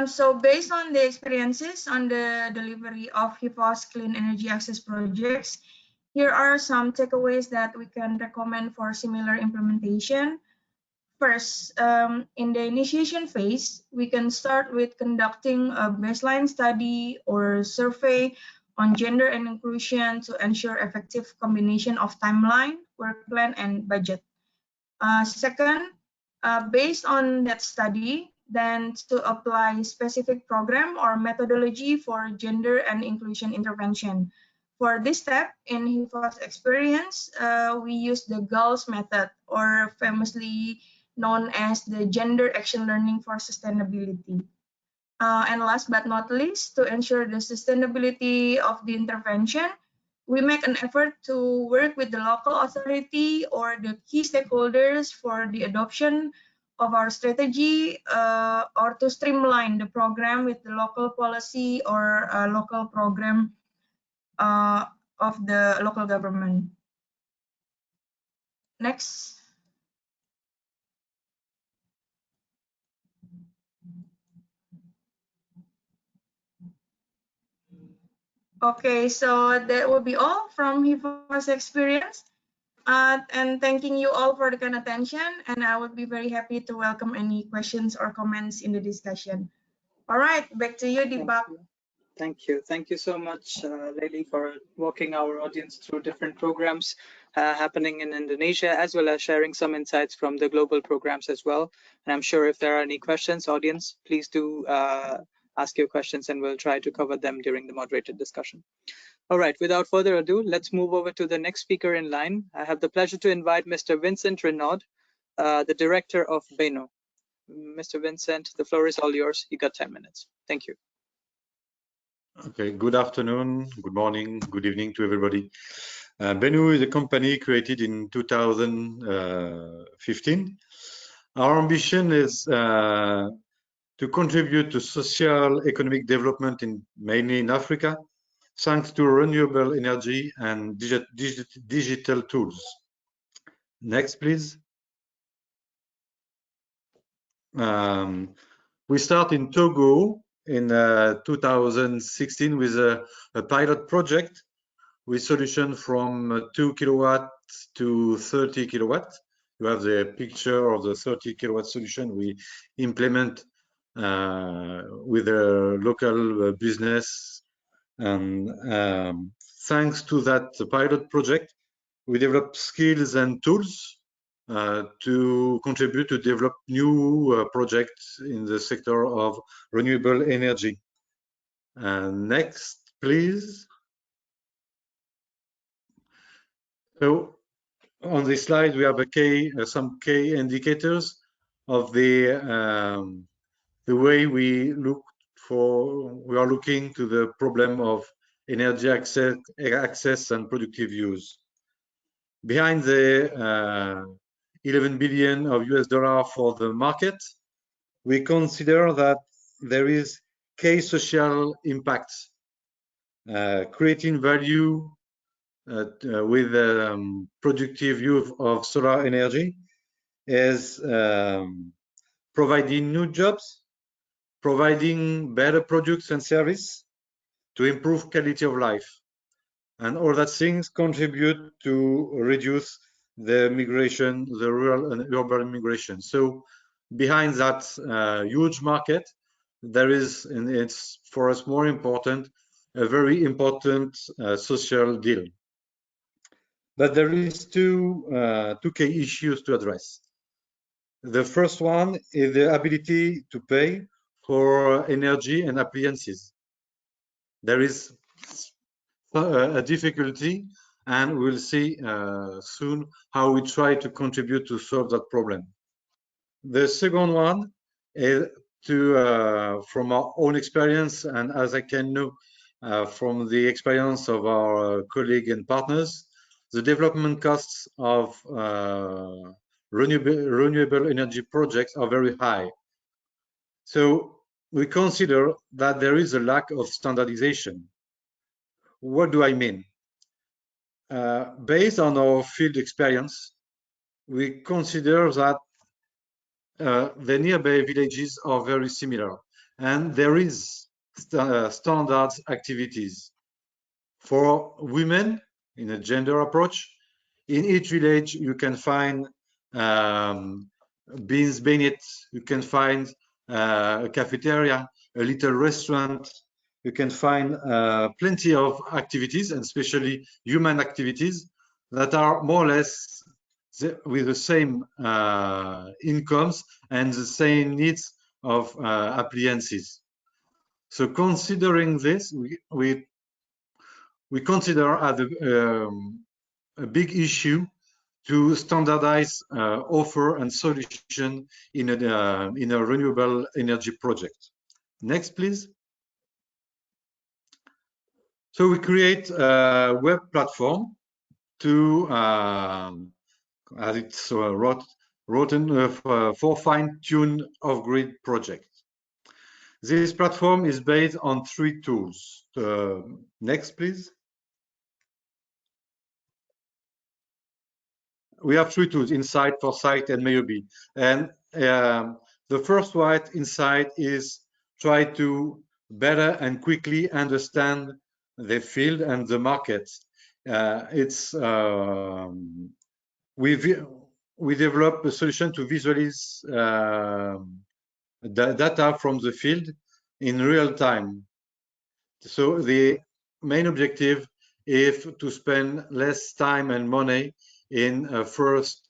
So based on the experiences on the delivery of HIFOS clean energy access projects, here are some takeaways that we can recommend for similar implementation. First, in the initiation phase, we can start with conducting a baseline study or survey on gender and inclusion to ensure effective combination of timeline, work plan, and budget. Second, based on that study, then to apply specific program or methodology for gender and inclusion intervention. For this step, in HIFOS experience, we use the GALS method, or famously known as the Gender Action Learning for Sustainability. And last but not least, to ensure the sustainability of the intervention, we make an effort to work with the local authority or the key stakeholders for the adoption of our strategy or to streamline the program with the local policy or local program of the local government. Next. Okay, so that will be all from HIFOS experience. And thanking you all for the kind attention, and I would be very happy to welcome any questions or comments in the discussion. All right, back to you, Deepak. Thank you. Thank you so much, Lily, for walking our audience through different programs happening in Indonesia, as well as sharing some insights from the global programs as well. And I'm sure if there are any questions, audience, please do ask your questions and we'll try to cover them during the moderated discussion. All right, without further ado, let's move over to the next speaker in line. I have the pleasure to invite Mr. Vincent Renaud, the director of BENO. Mr. Vincent, the floor is all yours. You got 10 minutes. Thank you. Okay, good afternoon, good morning, good evening to everybody. BENO is a company created in 2015. Our ambition is to contribute to social economic development mainly in Africa, thanks to renewable energy and digital tools. Next, please. We start in Togo in 2016 with a pilot project with solution from 2 kilowatts to 30 kilowatts. You have the picture of the 30 kilowatt solution we implement with a local business. And thanks to that pilot project, we developed skills and tools to contribute to develop new projects in the sector of renewable energy. Next, please. So on this slide, we have some key indicators of the way we are looking to the problem of energy access and productive use. Behind the 11 billion of US dollar for the market, we consider that there is key social impacts, creating value with productive use of solar energy is providing new jobs, providing better products and service to improve quality of life. And all that things contribute to reduce the migration, the rural and urban migration. So behind that huge market, there is, and it's for us more important, a very important social deal. But there is two key issues to address. The first one is the ability to pay for energy and appliances. There is a difficulty, and we'll see soon how we try to contribute to solve that problem. The second one is to, from our own experience, and as I can know from the experience of our colleagues and partners, the development costs of renewable energy projects are very high. So we consider that there is a lack of standardization. What do I mean? Based on our field experience, we consider that the nearby villages are very similar. and there is standards activities for women in a gender approach. In each village, you can find beans Bennett, you can find a cafeteria, a little restaurant. You can find plenty of activities, and especially human activities, that are more or less with the same incomes and the same needs of appliances. So considering this, we consider as a big issue to standardize offer and solution in a renewable energy project. Next, please. So we create a web platform to, as it's written, for fine-tune off-grid project. This platform is based on 3 tools. Next, please. We have 3 tools: Insight, Foresight, and Maybe. And the first one, Insight, is try to better and quickly understand the field and the market. We develop a solution to visualize data from the field in real time. So the main objective is to spend less time and money in first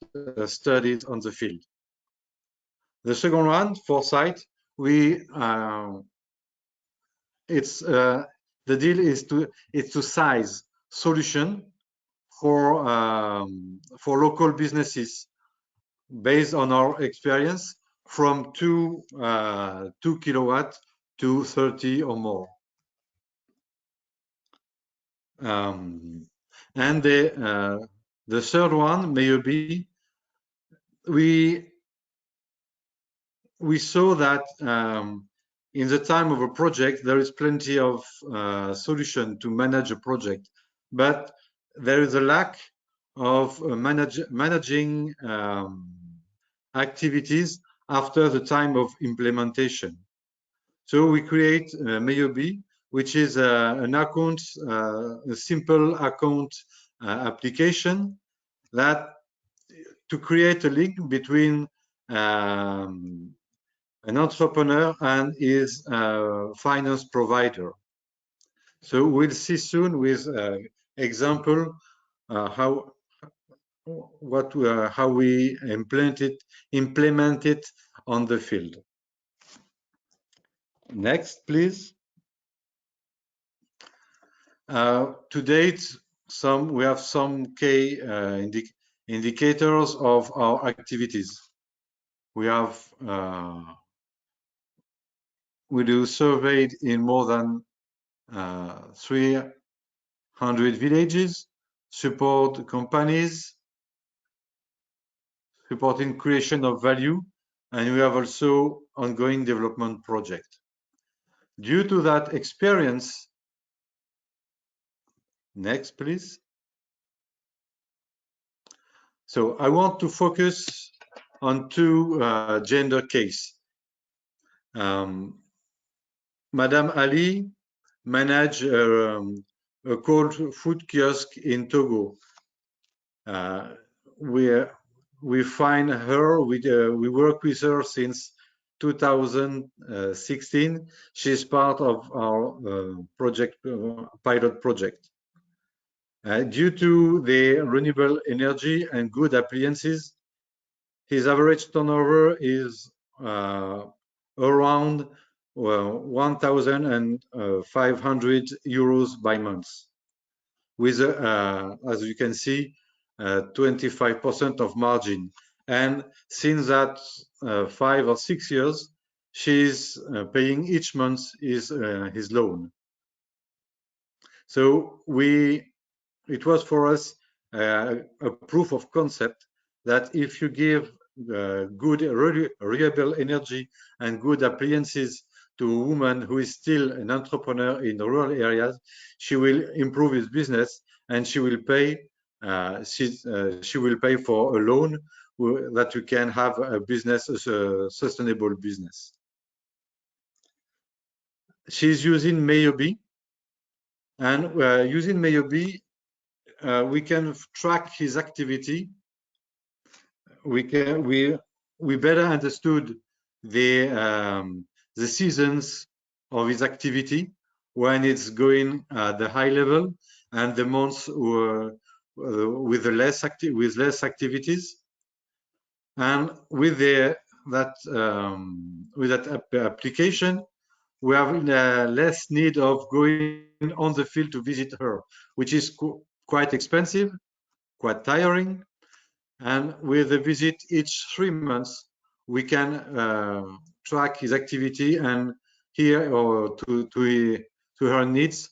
studies on the field. The second one, Foresight, the deal is to size solution for local businesses based on our experience from 2 kilowatt to 30 or more. And the third one, maybe, we saw that in the time of a project, there is plenty of solution to manage a project, but there is a lack of managing activities after the time of implementation. So we create Maybe, which is an account, a simple account application that to create a link between an entrepreneur and his finance provider. So we'll see soon with example how we implement it on the field. Next, please. To date, we have some key indicators of our activities. We do surveyed in more than 300 villages, support companies, supporting creation of value, and we have also ongoing development project. Due to that experience, next, please. So I want to focus on 2 gender case. Madame Ali managed a cold food kiosk in Togo. We find her, we work with her since 2016. She's part of our pilot project. Due to the renewable energy and good appliances, his average turnover is around 1,500 euros by month, with, as you can see, 25% of margin. And since that 5 or 6 years, she's paying each month his loan. So it was for us a proof of concept that if you give good renewable energy and good appliances to a woman who is still an entrepreneur in the rural areas, she will improve his business, and she will pay. She will pay for a loan that you can have a business, a sustainable business. she's using Mayobi, and using Mayobi, we can track his activity. We better understood the seasons of his activity, when it's going at the high level, and the months with less activities. And with that application, we have less need of going on the field to visit her, which is quite expensive, quite tiring. And with a visit each 3 months, we can track his activity and hear or to her needs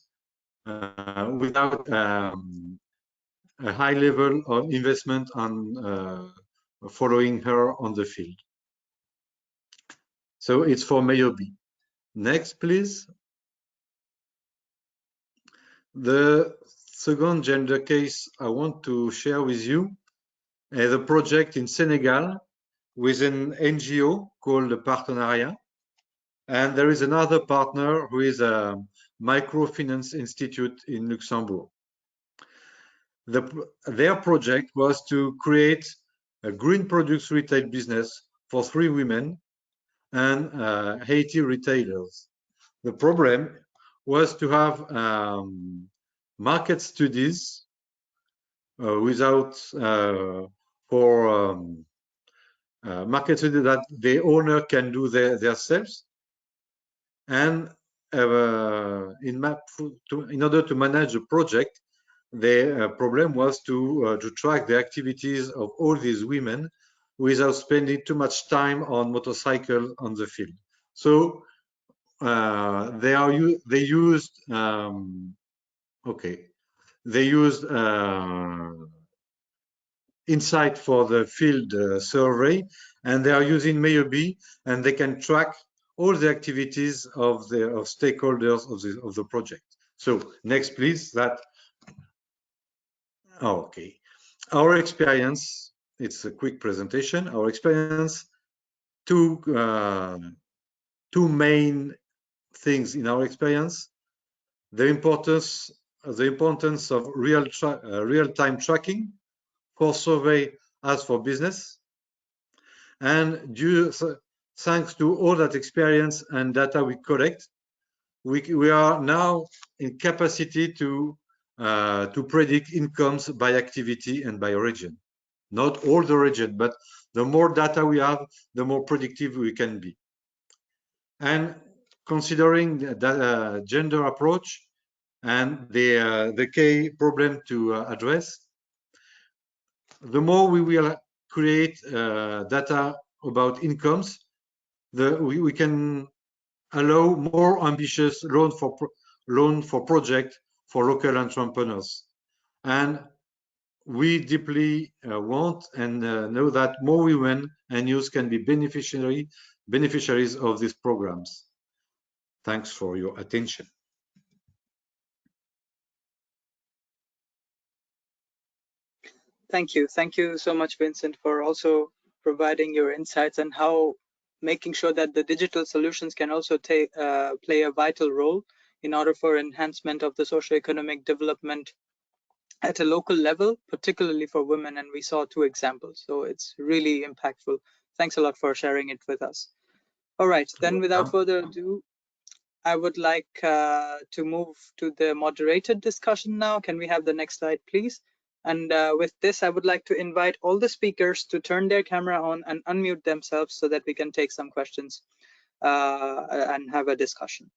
without a high level of investment on following her on the field. So it's for Mayobi. Next, please. The second gender case I want to share with you is a project in Senegal with an NGO called the Partenariat. And there is another partner who is a microfinance institute in Luxembourg. Their project was to create a green products retail business for 3 women and 80 retailers. The problem was to have market studies market studies that the owner can do themselves. And in order to manage a project, the problem was to track the activities of all these women without spending too much time on motorcycle on the field. So they used Insight for the field survey, and they are using Mayobi, and they can track all the activities of stakeholders of the project. So next, please. Okay. Our experience. It's a quick presentation. Our experience. Two main things in our experience: the importance of real-time tracking for survey as for business, and thanks to all that experience and data we collect, we are now in capacity to predict incomes by activity and by region. Not all the region, but the more data we have, the more predictive we can be. And considering the gender approach and the key problem to address, the more we will create data about incomes, we can allow more ambitious loan for project for local entrepreneurs. And we deeply want and know that more women and youth can be beneficiaries of these programs. Thanks for your attention. Thank you. Thank you so much, Vincent, for also providing your insights and how making sure that the digital solutions can also play a vital role in order for enhancement of the socioeconomic development at a local level, particularly for women. And we saw 2 examples, so it's really impactful. Thanks a lot for sharing it with us. All right, then without further ado, I would like to move to the moderated discussion now. Can we have the next slide, please? And with this, I would like to invite all the speakers to turn their camera on and unmute themselves so that we can take some questions and have a discussion.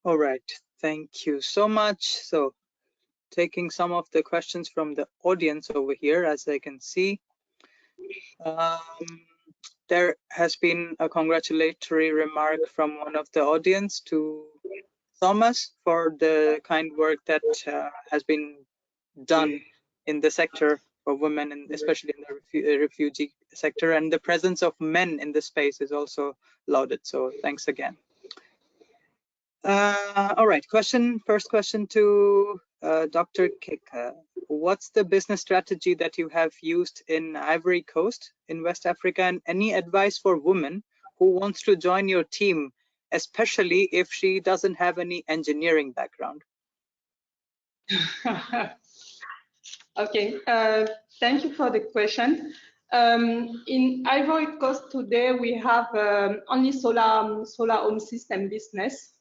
All right, thank you so much. So taking some of the questions from the audience over here, as I can see. There has been a congratulatory remark from one of the audience to Thomas for the kind work that has been done in the sector for women, and especially in the refugee sector, and the presence of men in the space is also lauded. So thanks again. All right, first question to Dr. Kika. What's the business strategy that you have used in Ivory Coast in West Africa, and any advice for women who wants to join your team, especially if she doesn't have any engineering background? Okay, thank you for the question. In Ivory Coast today, we have only solar home system business.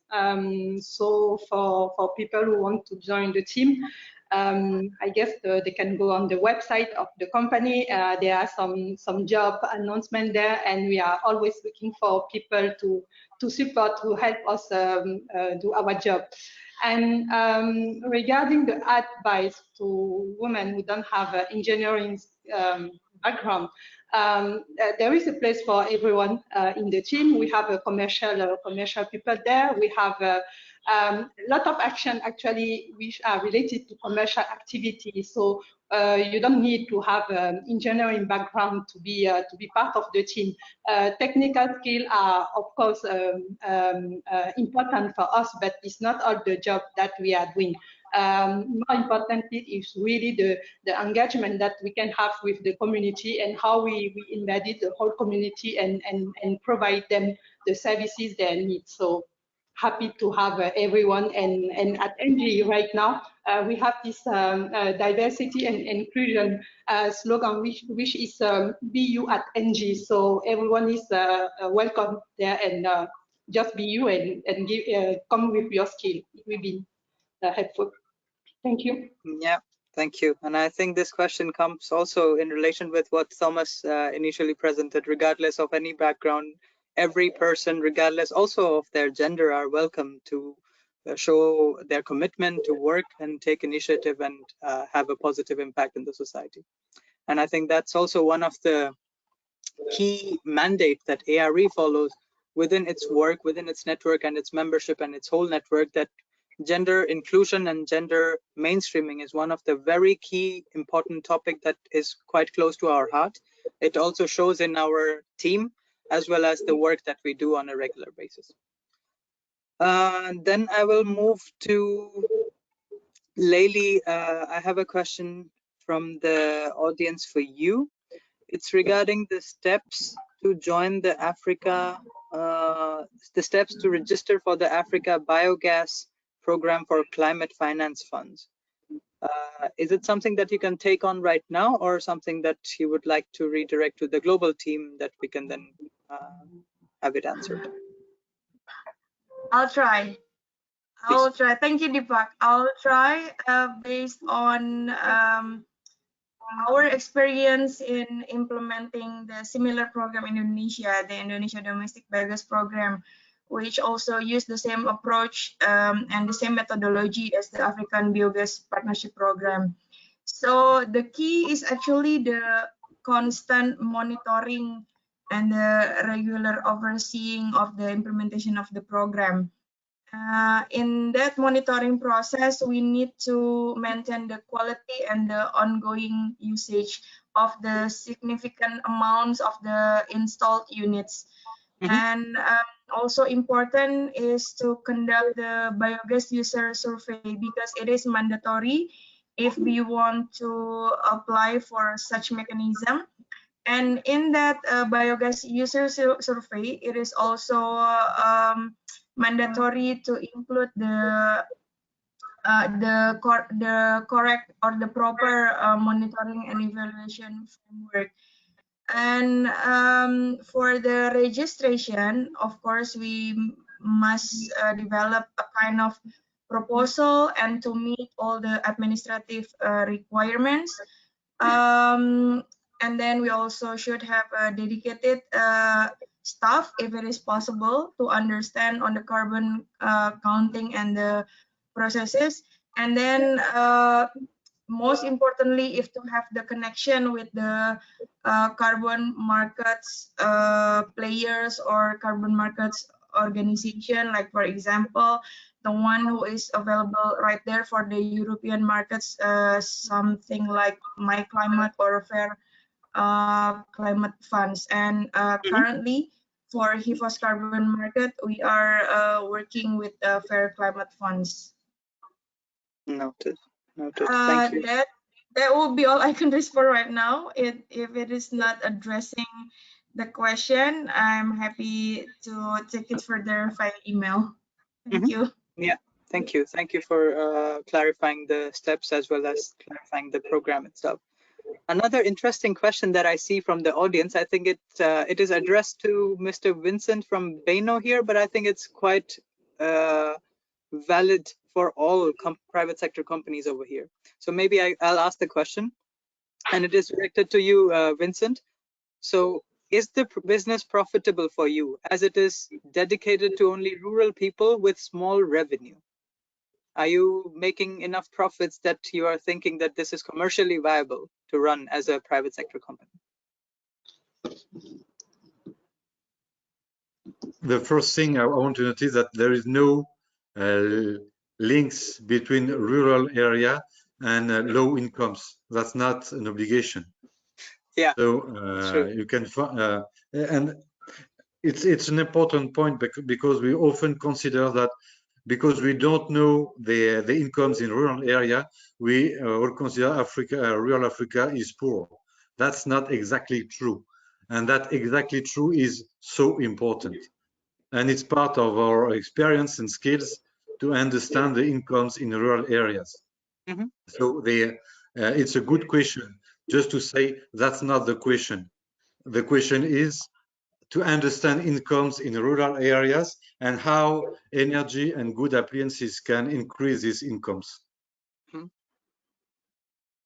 So for people who want to join the team, I guess they can go on the website of the company. There are some job announcement there, and we are always looking for people to support, to help us do our job. And regarding the advice to women who don't have an engineering background, there is a place for everyone in the team. We have a commercial people there. We have a lot of action actually which are related to commercial activity. So you don't need to have an engineering background to be part of the team. Technical skills are of course important for us, but it's not all the job that we are doing. More importantly is really the engagement that we can have with the community and how we embedded the whole community and provide them the services they need. So happy to have everyone, and at NG right now we have this diversity and inclusion slogan which is be you at NG. So everyone is welcome there, and just be you and give, come with your skill. It will be helpful. Thank you. Yeah, thank you. And I think this question comes also in relation with what Thomas initially presented. Regardless of any background, every person, regardless also of their gender, are welcome to show their commitment to work and take initiative and have a positive impact in the society. And I think that's also one of the key mandates that ARE follows within its work, within its network and its membership and its whole network, that gender inclusion and gender mainstreaming is one of the very key important topic that is quite close to our heart. It also shows in our team as well as the work that we do on a regular basis. Then I will move to Leili. I have a question from the audience for you. It's regarding the steps to join the Africa, the steps to register for the Africa Biogas Program for Climate Finance Funds. Is it something that you can take on right now, or something that you would like to redirect to the global team that we can then have it answered? I'll try. I'll try. Thank you, Deepak. I'll try based on our experience in implementing the similar program in Indonesia, the Indonesia Domestic Biogas Program, which also use the same approach and the same methodology as the African Biogas Partnership Program. So the key is actually the constant monitoring and the regular overseeing of the implementation of the program. In that monitoring process, we need to maintain the quality and the ongoing usage of the significant amounts of the installed units. And also important is to conduct the biogas user survey, because it is mandatory if we want to apply for such mechanism. And in that biogas user survey, it is also mandatory to include the correct or the proper monitoring and evaluation framework. And for the registration, of course, we must develop a kind of proposal and to meet all the administrative requirements. And then we also should have a dedicated staff, if it is possible, to understand on the carbon counting and the processes. And then most importantly, if to have the connection with the carbon markets players or carbon markets organization, like for example, the one who is available right there for the European markets, something like My Climate or Fair Climate Funds. And currently for HIFOS carbon market, we are working with Fair Climate Funds. Noted. Thank you. That will be all I can respond right now. If it is not addressing the question. I'm happy to take it further via email. Thank you. Yeah, thank you. Thank you for clarifying the steps as well as clarifying the program itself. Another interesting question that I see from the audience, I think it is addressed to Mr. Vincent from Beno here, but I think it's quite valid for all private sector companies over here. So maybe I'll ask the question, and it is directed to you, Vincent. So is the business profitable for you as it is dedicated to only rural people with small revenue? Are you making enough profits that you are thinking that this is commercially viable to run as a private sector company? The first thing I want to notice that there is no links between rural area and low incomes. That's not an obligation. Yeah. So you can and it's an important point because we often consider that because we don't know the incomes in rural area, we will consider rural Africa is poor. That's not exactly true, and that exactly true is so important, and it's part of our experience and skills to understand the incomes in rural areas. Mm-hmm. So it's a good question. Just to say that's not the question. The question is to understand incomes in rural areas and how energy and good appliances can increase these incomes.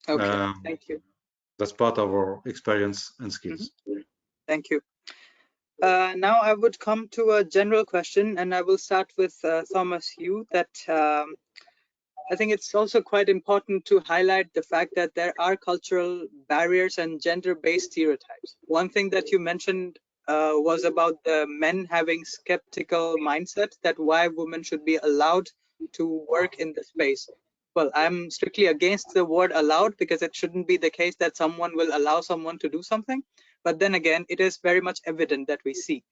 Okay, thank you. That's part of our experience and skills. Thank you. Now I would come to a general question, and I will start with Thomas Hugh, that I think it's also quite important to highlight the fact that there are cultural barriers and gender-based stereotypes. One thing that you mentioned was about the men having skeptical mindset that why women should be allowed to work in the space. Well, I'm strictly against the word allowed because it shouldn't be the case that someone will allow someone to do something. But then again, it is very much evident that we see.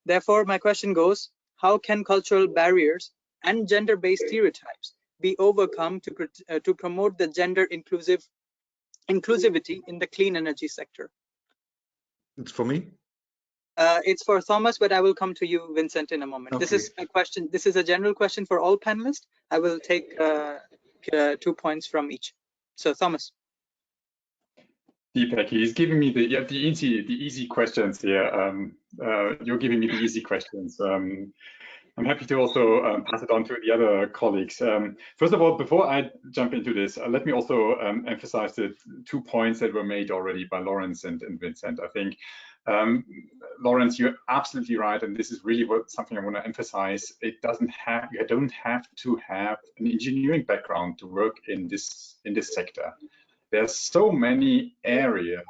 Therefore, my question goes, how can cultural barriers and gender-based stereotypes be overcome to promote the gender inclusivity in the clean energy sector? It's for me? It's for Thomas, but I will come to you, Vincent, in a moment. Okay. This is a question. This is a general question for all panelists. I will take 2 points from each. So Thomas. Deepak, he's giving me the easy questions here. You're giving me the easy questions. I'm happy to also pass it on to the other colleagues. First of all, before I jump into this, let me also emphasize the 2 points that were made already by Lawrence and Vincent. I think, Lawrence, you're absolutely right, and this is really something I want to emphasize. You don't have to have an engineering background to work in this sector. There's so many areas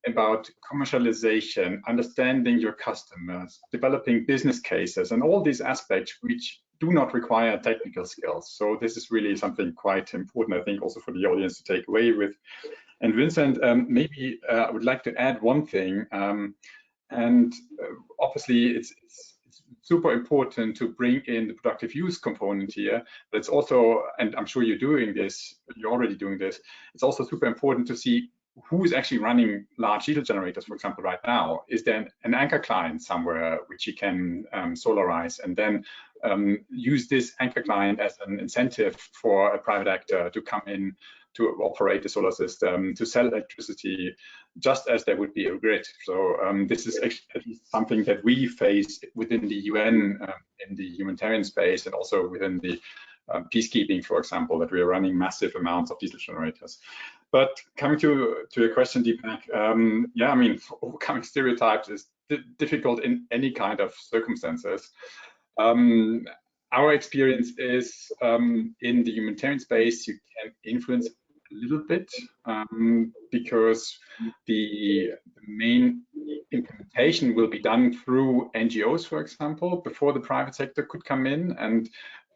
about commercialization, understanding your customers, developing business cases, and all these aspects which do not require technical skills. So this is really something quite important, I think, also for the audience to take away with. And Vincent, maybe I would like to add one thing. Obviously, it's super important to bring in the productive use component here. But it's also, and I'm sure you're already doing this, it's also super important to see who is actually running large diesel generators, for example, right now. Is there an anchor client somewhere which you can solarize and then use this anchor client as an incentive for a private actor to come in to operate the solar system, to sell electricity, just as there would be a grid. So this is actually something that we face within the UN in the humanitarian space, and also within the peacekeeping, for example, that we are running massive amounts of diesel generators. But coming to your question, Deepak, yeah, I mean, overcoming stereotypes is difficult in any kind of circumstances. Our experience is in the humanitarian space, you can influence a little bit because the main implementation will be done through NGOs, for example, before the private sector could come in. And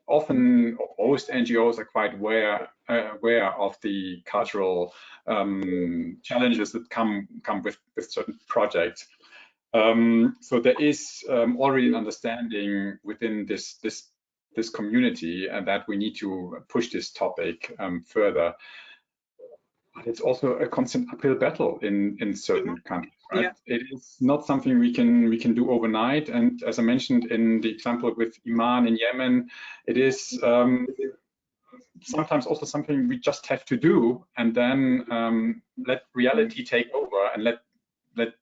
often, most NGOs are quite aware of the cultural challenges that come with certain projects. So there is already an understanding within this community, and that we need to push this topic further. But it's also a constant uphill battle in certain countries, Right? It is not something we can do overnight. And as I mentioned in the example with Iman in Yemen, it is sometimes also something we just have to do, and then let reality take over and let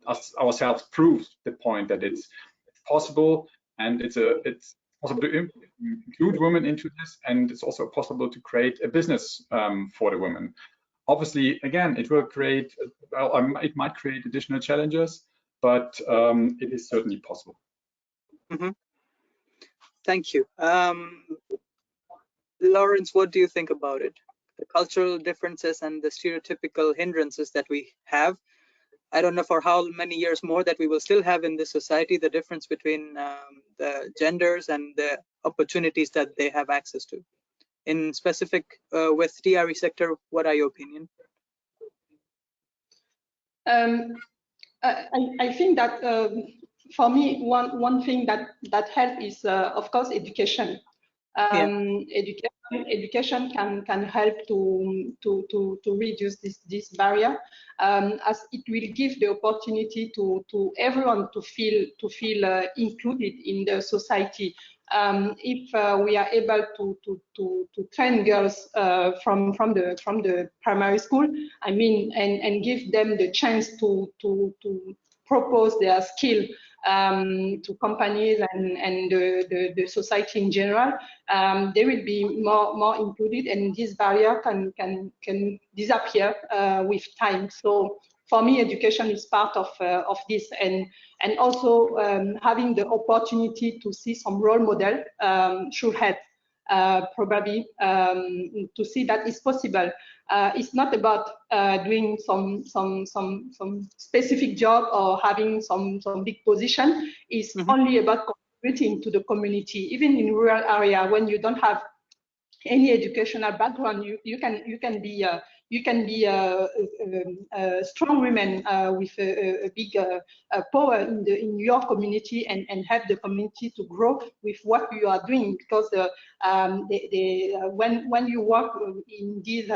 us ourselves prove the point that it's possible, and it's possible to include women into this, and it's also possible to create a business for the women. Obviously, again, it will create, it might create additional challenges, but it is certainly possible. Thank you. Lawrence, what do you think about it? The cultural differences and the stereotypical hindrances that we have. I don't know for how many years more that we will still have in this society, the difference between the genders and the opportunities that they have access to. In specific with DRE sector, what are your opinion? I think that for me, one thing that helps is of course education. Education can help to reduce this barrier, as it will give the opportunity to everyone to feel included in the society. If we are able to train girls from the primary school, I mean, and give them the chance to propose their skill to companies and the society in general, they will be more included, and this barrier can disappear with time. So for me, education is part of this, and also having the opportunity to see some role model should help. Probably to see that it's possible. It's not about doing some specific job or having some big position. It's only about contributing to the community. Even in rural area, when you don't have any educational background, you can be strong women with a big power in your community, and help the community to grow with what you are doing. Because when you work in these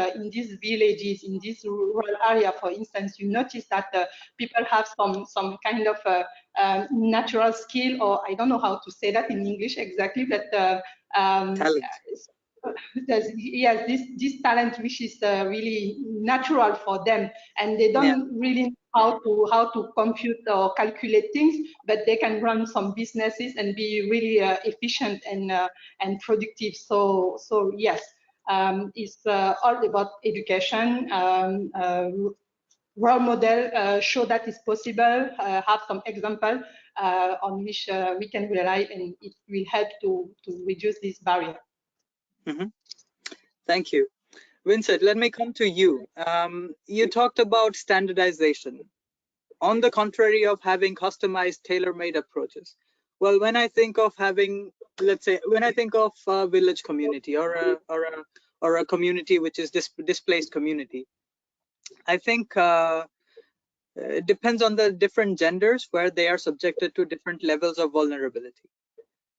villages, in this rural area, for instance, you notice that people have some kind of natural skill, or I don't know how to say that in English exactly, but talent. Yes, this talent which is really natural for them, and they don't really know how to compute or calculate things, but they can run some businesses and be really efficient and productive. So yes, it's all about education. Role model, show that it's possible, have some example on which we can rely, and it will help to reduce this barrier. Thank you. Vincent, let me come to you. You talked about standardization. On the contrary of having customized, tailor-made approaches. Well, when I think of having, let's say, when I think of a village community or a community which is displaced community, I think it depends on the different genders where they are subjected to different levels of vulnerability.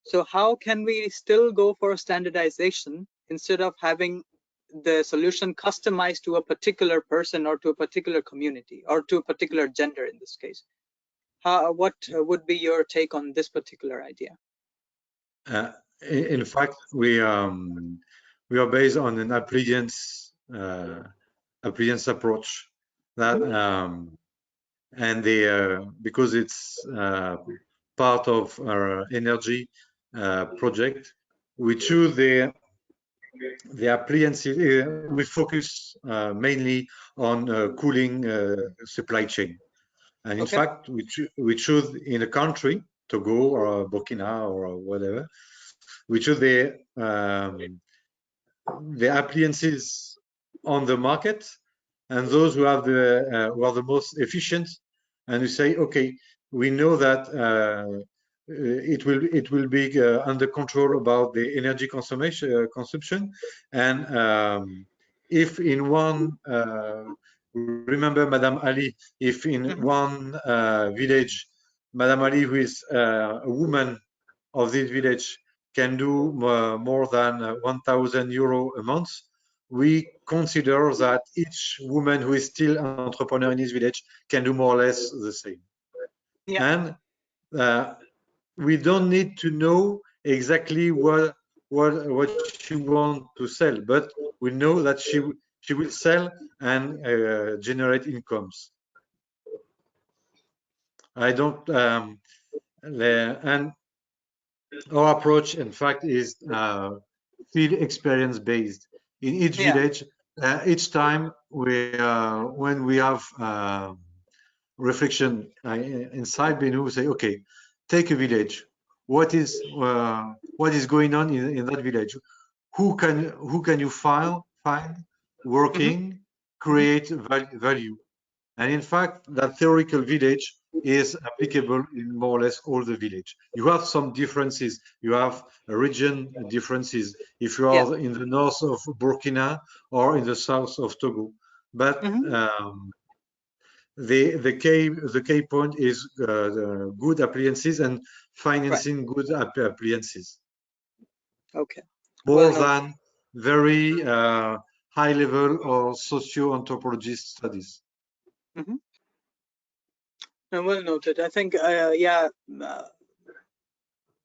So how can we still go for standardization instead of having the solution customized to a particular person or to a particular community or to a particular gender in this case? What would be your take on this particular idea? In fact, we are based on an appliance approach that and because it's part of our energy project, we choose the appliances. We focus mainly on cooling supply chain, and in fact, we choose in a country, Togo or Burkina or whatever, we choose the appliances on the market, and those who have who are the most efficient, and we say, okay, we know that it will be under control about the energy consumption, and if in one remember Madame Ali, if in one village, Madame Ali, who is a woman of this village, can do more than 1,000 euro a month, we consider that each woman who is still an entrepreneur in his village can do more or less the same. Yeah. And we don't need to know exactly what she wants to sell, but we know that she will sell and generate incomes. I don't and our approach, in fact, is field experience based. In each village, each time when we have reflection inside Benu, we say, okay, take a village. What is going on in that village? Who can you find working, create value? And in fact, that theoretical village is applicable in more or less all the village. You have some differences. You have region differences if you are in the north of Burkina or in the south of Togo. But the key point is good appliances and financing good appliances. Okay. More than very high level or socio-anthropologist studies. Well noted. I think, I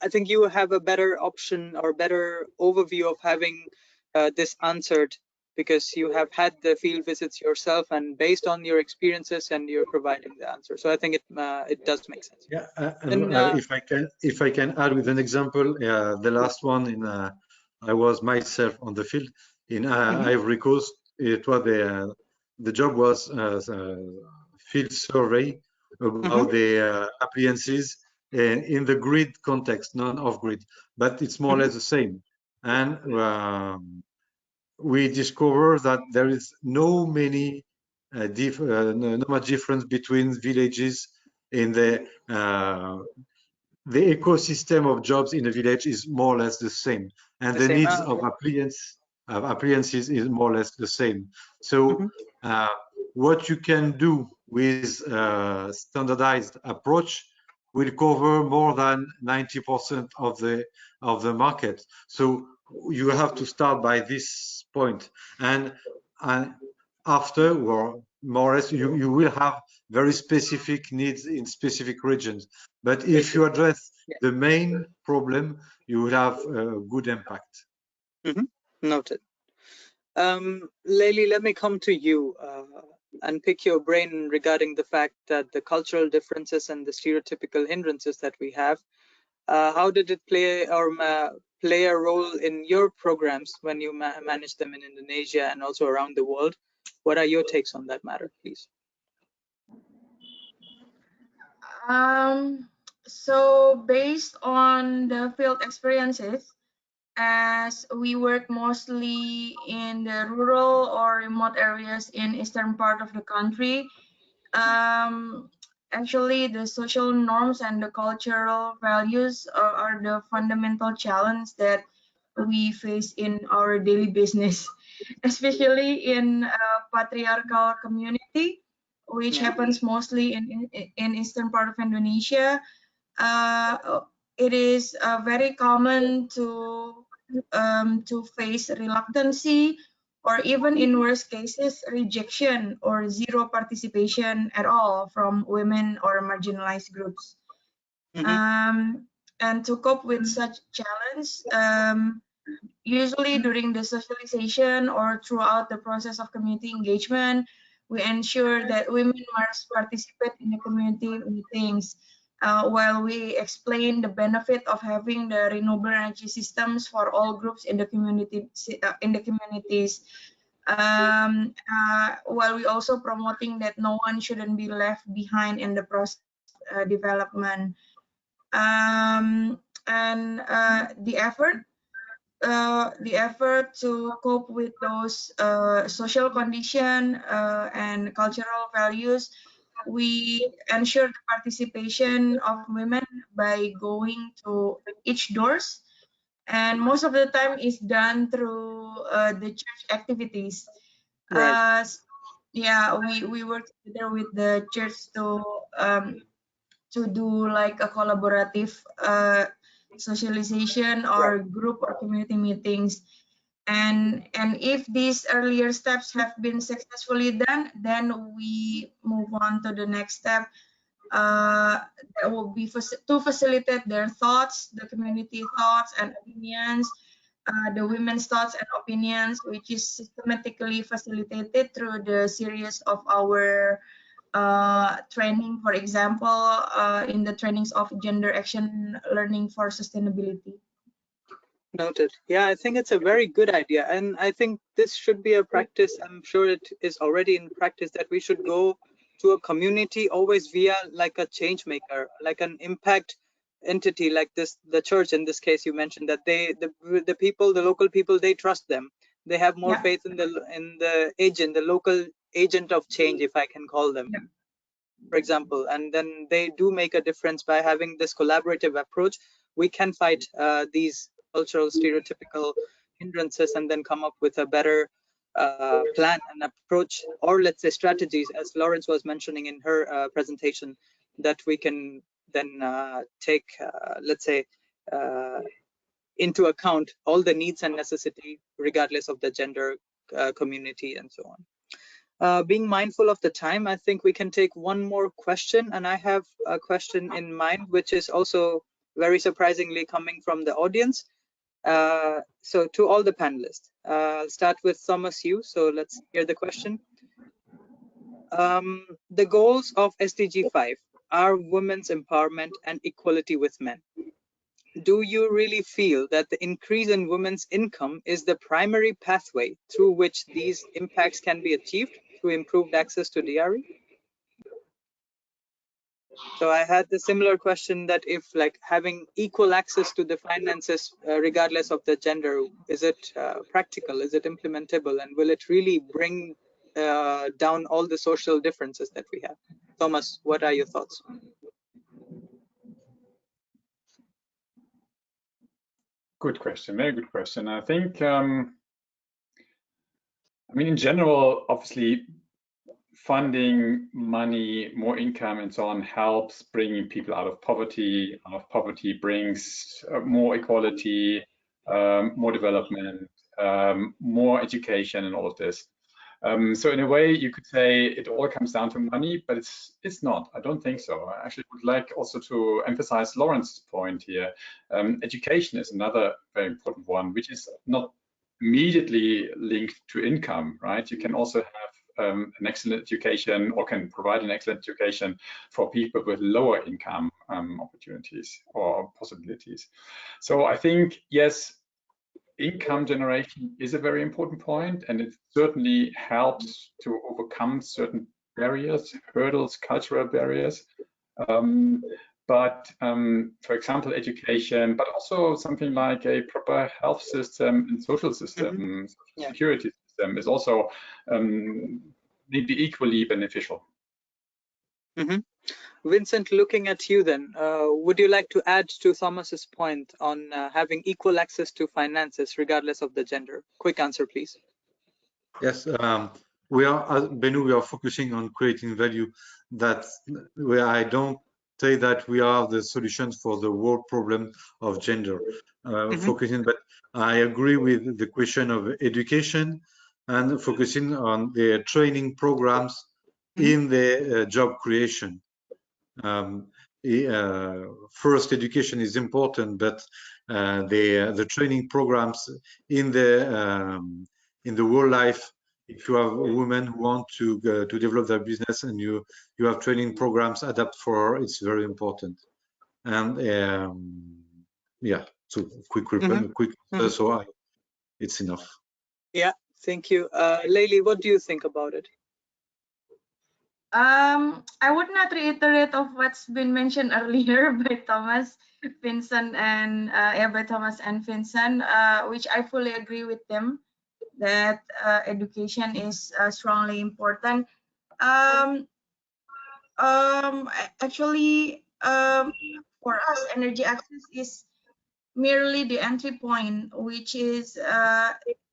think you have a better option or better overview of having this answered, because you have had the field visits yourself, and based on your experiences, and you're providing the answer. So I think it does make sense. Yeah, and if I can add with an example, the last one I was myself on the field in Ivory Coast. It was the job was field survey about the appliances in the grid context, not off-grid, but it's more or less the same. And we discover that there is no much difference between villages in the ecosystem of jobs in a village is more or less the same, and the needs of appliances is more or less the same. So what you can do with standardized approach will cover more than 90% of the market. So you have to start by this point, and after, or more or less, you will have very specific needs in specific regions. But if you address the main problem, you will have a good impact. Noted. Leili, let me come to you and pick your brain regarding the fact that the cultural differences and the stereotypical hindrances that we have, how did it play a role in your programs when you manage them in Indonesia and also around the world? What are your takes on that matter, please? So based on the field experiences, as we work mostly in the rural or remote areas in eastern part of the country, actually the social norms and the cultural values are the fundamental challenge that we face in our daily business, especially in a patriarchal community, which happens mostly in eastern part of Indonesia. It is very common to face reluctancy, or even in worst cases, rejection or zero participation at all from women or marginalized groups. And to cope with such challenge, usually during the socialization or throughout the process of community engagement, we ensure that women must participate in the community meetings, while we explain the benefit of having the renewable energy systems for all groups in the community communities, while we also promoting that no one shouldn't be left behind in the process development. And the effort to cope with those social condition and cultural values, we ensure the participation of women by going to each doors, and most of the time is done through the church activities. Yeah, we work together with the church to do like a collaborative socialization or group or community meetings. And if these earlier steps have been successfully done, then we move on to the next step. That will be to facilitate their thoughts, the community thoughts and opinions, the women's thoughts and opinions, which is systematically facilitated through the series of our training, for example, in the trainings of gender action learning for sustainability. Noted. Yeah, I think it's a very good idea. And I think this should be a practice. I'm sure it is already in practice that we should go to a community always via like a change maker, like an impact entity like this, the church in this case. You mentioned that the people, the local people, they trust them. They have more faith in the agent, the local agent of change, if I can call them, for example. And then they do make a difference by having this collaborative approach. We can fight these cultural stereotypical hindrances and then come up with a better plan and approach, or let's say strategies, as Lawrence was mentioning in her presentation, that we can then take, let's say, into account all the needs and necessity regardless of the gender, community, and so on. Being mindful of the time, I think we can take one more question, and I have a question in mind which is also very surprisingly coming from the audience. So to all the panelists, I'll start with Thomas Yu. So let's hear the question. The goals of SDG 5 are women's empowerment and equality with men. Do you really feel that the increase in women's income is the primary pathway through which these impacts can be achieved through improved access to DRE? So I had the similar question that if like having equal access to the finances regardless of the gender, is it practical, is it implementable, and will it really bring down all the social differences that we have? Thomas, what are your thoughts? Good question, very good question. I think, I mean, in general, obviously, funding, money, more income, and so on helps bringing people out of poverty. Out of poverty brings more equality, more development, more education, and all of this. So in a way, you could say it all comes down to money, but it's not. I don't think so. I actually would like also to emphasize Lawrence's point here. Education is another very important one, which is not immediately linked to income, right? You can also have an excellent education, or can provide an excellent education for people with lower income opportunities or possibilities. So I think, yes, income generation is a very important point, and it certainly helps to overcome certain barriers, hurdles, cultural barriers. But for example, education, but also something like a proper health system and social system, social security system is also maybe equally beneficial. Vincent, looking at you then, would you like to add to Thomas's point on having equal access to finances regardless of the gender? Quick answer, please. Yes, we are, as Benu, we are focusing on creating value. That's where I don't say that we are the solutions for the world problem of gender. Focusing, but I agree with the question of education and focusing on the training programs in the job creation. First, education is important, but the training programs in the world life, if you have women who want to develop their business and you have training programs adapt for her, it's very important. And yeah, so quick so it's enough. Yeah, thank you. Leili, what do you think about it? I would not reiterate of what's been mentioned earlier by Thomas, Vincent, and by Thomas and Vincent, which I fully agree with them, that education is strongly important. Actually, for us, energy access is merely the entry point, which is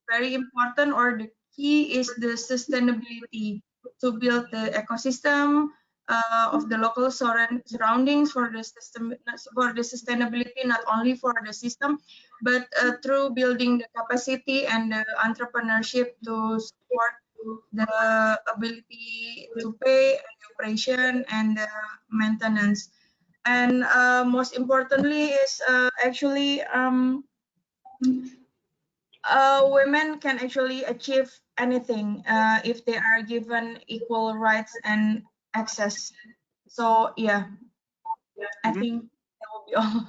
very important, or the key is the sustainability to build the ecosystem of the local surroundings for the system, for the sustainability, not only for the system, but through building the capacity and the entrepreneurship to support the ability to pay, and the operation, and the maintenance. And most importantly is actually women can actually achieve anything if they are given equal rights and access. So yeah, I think that will be all.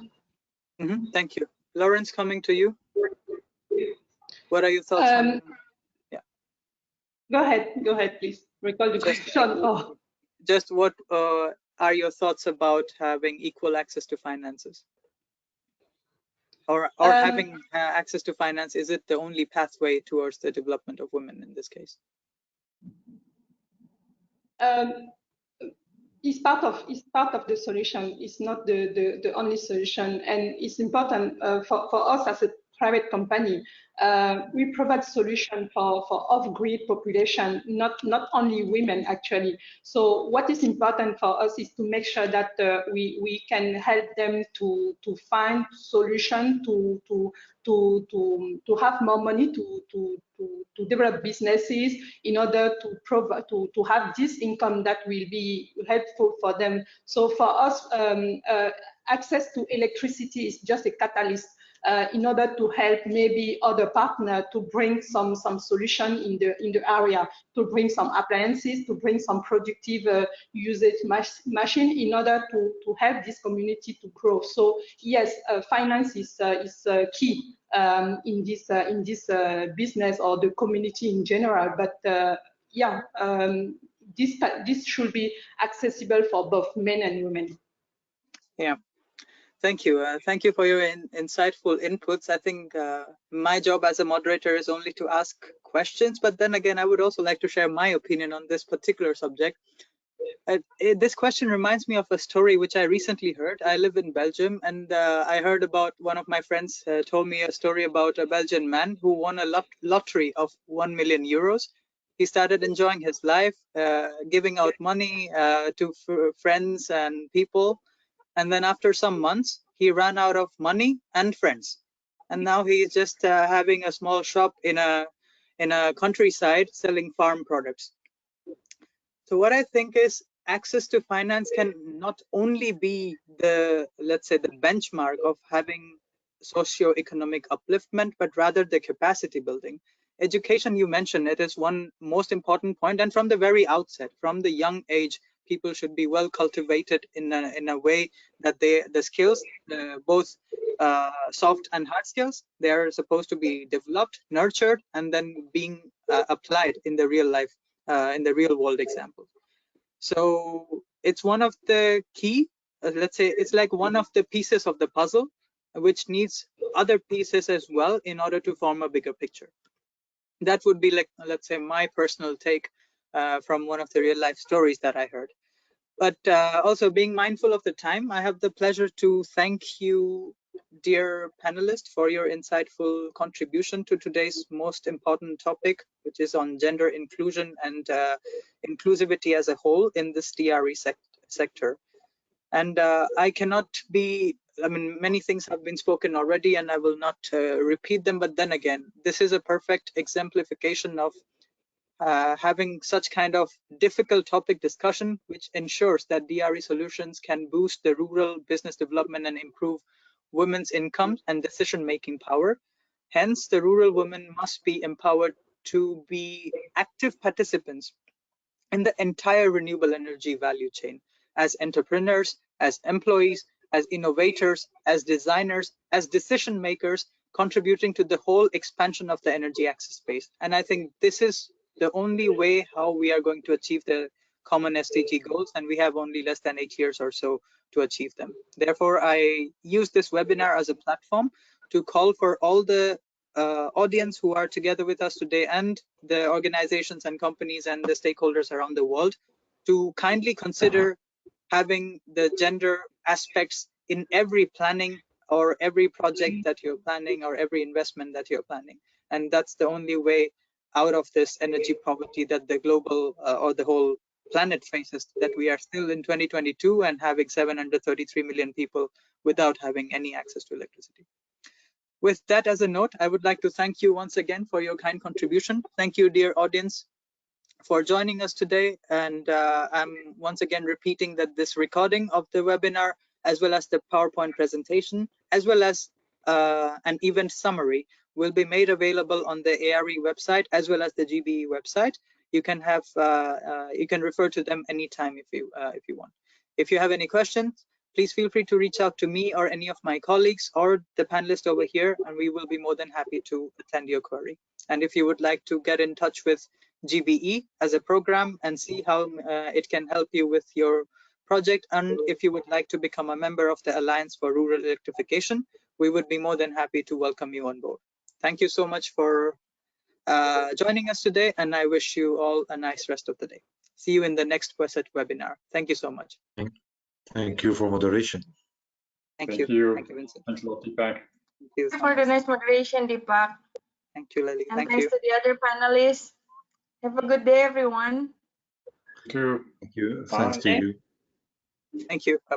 Thank you. Lawrence, coming to you. What are your thoughts on? Yeah. Go ahead, please. Recall the question. Just what are your thoughts about having equal access to finances? Or having access to finance, is it the only pathway towards the development of women in this case? It's part of the solution. It's not the only solution, and it's important for us as a private company. We provide solution for off-grid population, not only women actually. So what is important for us is to make sure that we can help them to find solution to have more money to develop businesses in order to provide to have this income that will be helpful for them. So for us, access to electricity is just a catalyst in order to help maybe other partners to bring some solution in the area, to bring some appliances, to bring some productive usage machine in order to help this community to grow. So yes, finance is key in this business or the community in general. But yeah, this should be accessible for both men and women. Yeah. Thank you. Thank you for your insightful inputs. I think my job as a moderator is only to ask questions, but then again, I would also like to share my opinion on this particular subject. This question reminds me of a story which I recently heard. I live in Belgium, and I heard about one of my friends told me a story about a Belgian man who won a lottery of 1 million euros. He started enjoying his life, giving out money to friends and people. And then after some months, he ran out of money and friends. And now he is just having a small shop in a countryside selling farm products. So what I think is access to finance can not only be the, let's say, the benchmark of having socio-economic upliftment, but rather the capacity building. Education, you mentioned, it is one most important point. And from the very outset, from the young age, people should be well cultivated in a way that the skills, both soft and hard skills, they are supposed to be developed, nurtured, and then being applied in the real life, in the real world example. So it's one of the key, let's say, it's like one of the pieces of the puzzle, which needs other pieces as well in order to form a bigger picture. That would be like, let's say, my personal take from one of the real life stories that I heard. But also being mindful of the time, I have the pleasure to thank you, dear panelists, for your insightful contribution to today's most important topic, which is on gender inclusion and inclusivity as a whole in this DRE sector. And I cannot be, I mean, many things have been spoken already and I will not repeat them, but then again, this is a perfect exemplification of having such kind of difficult topic discussion, which ensures that DRE solutions can boost the rural business development and improve women's income and decision-making power. Hence, the rural women must be empowered to be active participants in the entire renewable energy value chain, as entrepreneurs, as employees, as innovators, as designers, as decision makers, contributing to the whole expansion of the energy access space. And I think this is the only way how we are going to achieve the common SDG goals, and we have only less than 8 years or so to achieve them. Therefore, I use this webinar as a platform to call for all the audience who are together with us today and the organizations and companies and the stakeholders around the world to kindly consider having the gender aspects in every planning or every project that you're planning or every investment that you're planning. And that's the only way out of this energy poverty that the global or the whole planet faces, that we are still in 2022 and having 733 million people without having any access to electricity. With that as a note, I would like to thank you once again for your kind contribution. Thank you, dear audience, for joining us today. And I'm once again repeating that this recording of the webinar, as well as the PowerPoint presentation, as well as an event summary, will be made available on the ARE website as well as the GBE website. You can have you can refer to them anytime if you want. If you have any questions, please feel free to reach out to me or any of my colleagues or the panelists over here, and we will be more than happy to attend your query. And if you would like to get in touch with GBE as a program and see how it can help you with your project, and if you would like to become a member of the Alliance for Rural Electrification, we would be more than happy to welcome you on board. Thank you so much for joining us today, and I wish you all a nice rest of the day. See you in the next PWCET webinar. Thank you so much. Thank you for moderation. Thank Thank you. you. Thank you, Vincent. Thanks a lot, Deepak. Thank you Thank you for the nice moderation, Deepak. Thank you, Lily. And Thank thanks you. to the other panelists. Have a good day, everyone. Thank you. Thank you. Bye. Thanks to you. Thank you. Bye.